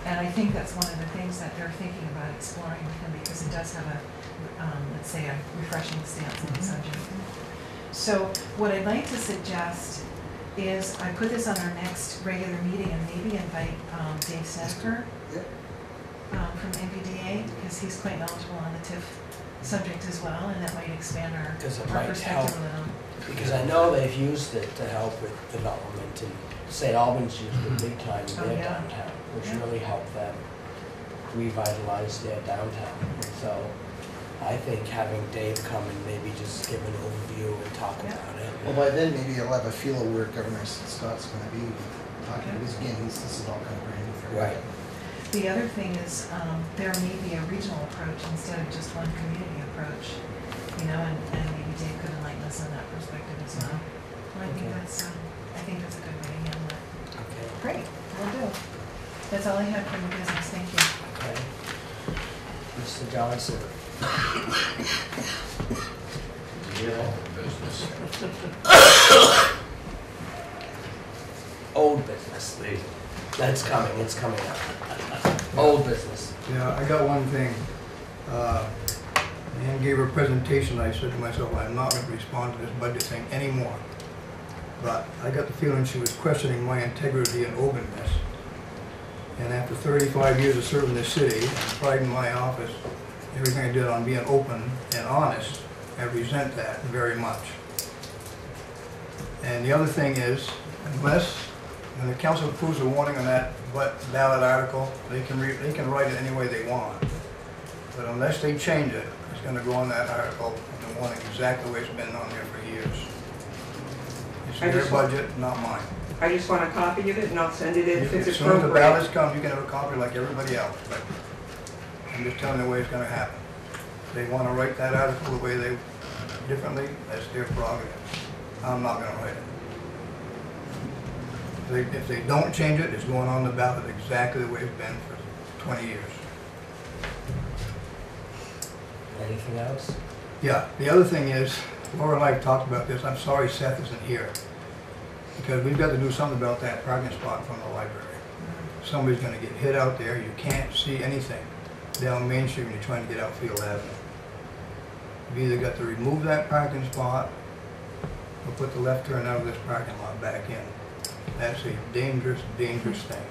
And I think that's one of the things that they're thinking about exploring with him, because it does have a, let's say, a refreshing stance on the subject. So what I'd like to suggest is I put this on our next regular meeting and maybe invite Dave Snedeker from NVDA, because he's quite knowledgeable on the TIF subject as well, and that might expand our perspective a little. Because I know they've used it to help with development, and St. Albans used it big time in their downtown. which really helped them revitalize their downtown. And so I think having Dave come and maybe just give an overview and talk about it. Well, by then, maybe you'll have a feel of where Governor Scott's gonna be talking, because again, this is all kind of brand new for him. Right. The other thing is, there may be a regional approach instead of just one community approach, you know, and maybe Dave could enlighten us on that perspective as well. Well, I think Okay. that's a good way to handle it. Okay. Great, will do. That's all I had for new business, thank you. Okay. Mr. Johnson. Old business. That's coming, it's coming up. Old business. Yeah, I got one thing. Ann gave her presentation, I said to myself, I'm not going to respond to this budget thing anymore. But I got the feeling she was questioning my integrity and openness. And after 35 years of serving this city, and pride in my office, everything I did on being open and honest, I resent that very much. And the other thing is, unless, when the council approves a warning on that ballot article, they can write it any way they want. But unless they change it, it's going to go on that article, and the warning exactly the way it's been on there for years. It's their budget, not mine. I just want a copy of it and I'll send it in if it's As soon as the appropriate. ballots come, you can have a copy like everybody else, but I'm just telling you the way it's gonna happen. If they wanna write that article the way they, differently, that's their prerogative. I'm not gonna write it. If they don't change it, it's going on the ballot exactly the way it's been for 20 years. Anything else? Yeah, the other thing is, Laura and I have talked about this, I'm sorry Seth isn't here, because we've got to do something about that parking spot from the library. Somebody's gonna get hit out there, you can't see anything down Main Street when you're trying to get out Field Avenue. You've either got to remove that parking spot or put the left turn out of this parking lot back in. That's a dangerous, dangerous thing.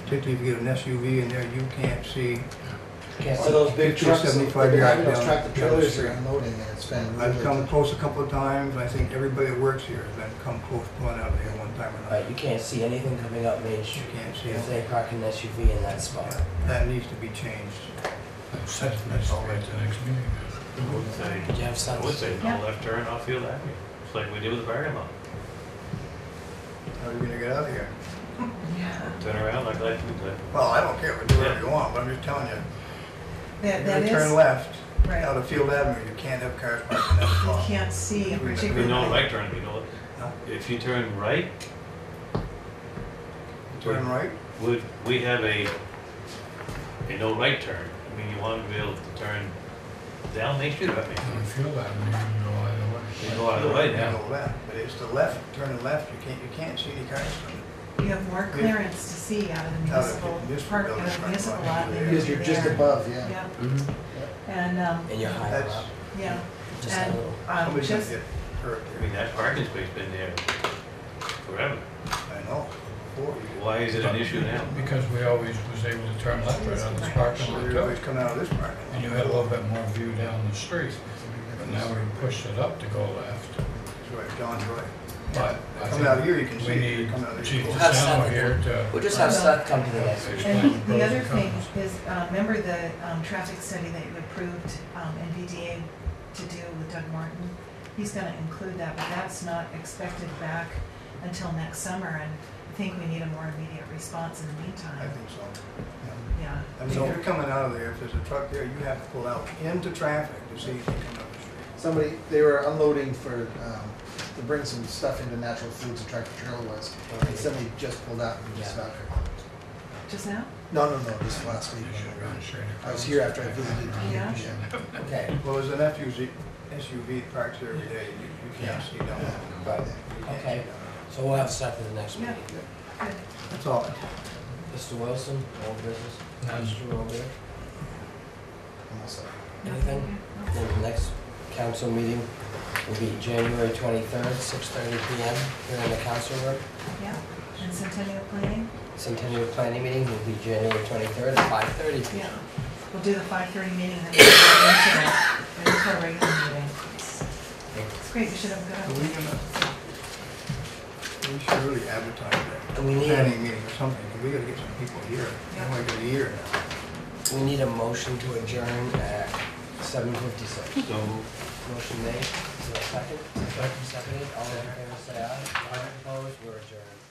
Particularly if you get an SUV in there, you can't see. Can't Or see. those big 50 or trucks, 75 they're yards driving those down- tractor down the trailers are street. unloading and it's been I've really. come close a couple of times, I think everybody that works here has been come close pulling out of here one time or Right, another. you can't see anything coming up Main You Street can't see if it. they park an SUV in that spot. That needs to be changed. That's all right, the next meeting. Did you have I something? would say Yeah. no left turn off Field Avenue, just like we did with the parking lot. How are we gonna get out of here? Turn around like that, Well, I don't care, do whatever you want, but I'm just telling you. That You're is, gonna turn left right, out of Field Avenue, you can't have cars parked in that you spot. can't see we particularly. know right turn, we know No. it. If you turn right, Turn right, we have a no right turn. I mean, you want to be able to turn down Main Street or up Main I Street. feel that, I mean, you can go either way. You go either way you now. go left, but it's the left, turning left, you can't see any cars coming. You have more clearance to see out of the Out of municipal the municipal park, out buildings, of the right, municipal right, lot. than you Because do you're just there. above, yeah. Yeah, Mhm. and, And you're higher That's, up, yeah, just a and, little. somebody's gonna just, get hurt I mean, there. that parking space been there forever. I know, before you. Why is it an issue now? Because we always was able to turn left right out of this parking lot Everybody's too. coming out of this parking lot. And you had a little bit more view down the street. But now we pushed it up to go left. That's right, John's right. But I Coming out of think here, you can see we it, need coming out of Chief there. We'll have DeSanto something. here to. We'll just have Seth come to the next meeting. and explain the other pros thing and cons. is, remember the traffic study that you approved NVDA to do with Doug Martin? He's gonna include that, but that's not expected back until next summer, and I think we need a more immediate response in the I meantime. think so. Yeah. I mean, if you're coming out of there, if there's a truck there, you have to pull out into traffic to see if they come up the street. Somebody, they were unloading for, to bring some stuff into Natural Foods and Tractor Trailer was. And somebody just pulled out and just Yeah. got there. Just now? No, this last week. I was here after I visited. Yeah. Okay, Well, there's an SUV parked there every day, you can't see down there. right, You can't see okay. down So we'll have Seth at the next Yeah. meeting. there. That's all. Mr. Wilson, old business, Mr. Robert, Almost like- anything? Then the next council meeting will be January 23rd, 6:30 PM here in the council room. Yeah, and Centennial Planning? Centennial Planning meeting will be January 23rd at 5:30 Yeah. PM. We'll do the 5:30 meeting, then we'll go into our regular meeting. It's great, we should have a Are good we one. gonna, We should really advertise that. And we need, Planning meeting or something, 'cause we gotta get some people here. We only got a year now. we need a motion to adjourn at 7:56. So, Motion made, is there a second? Seconded, all in favor say aye. Aye. Opposed, we're adjourned.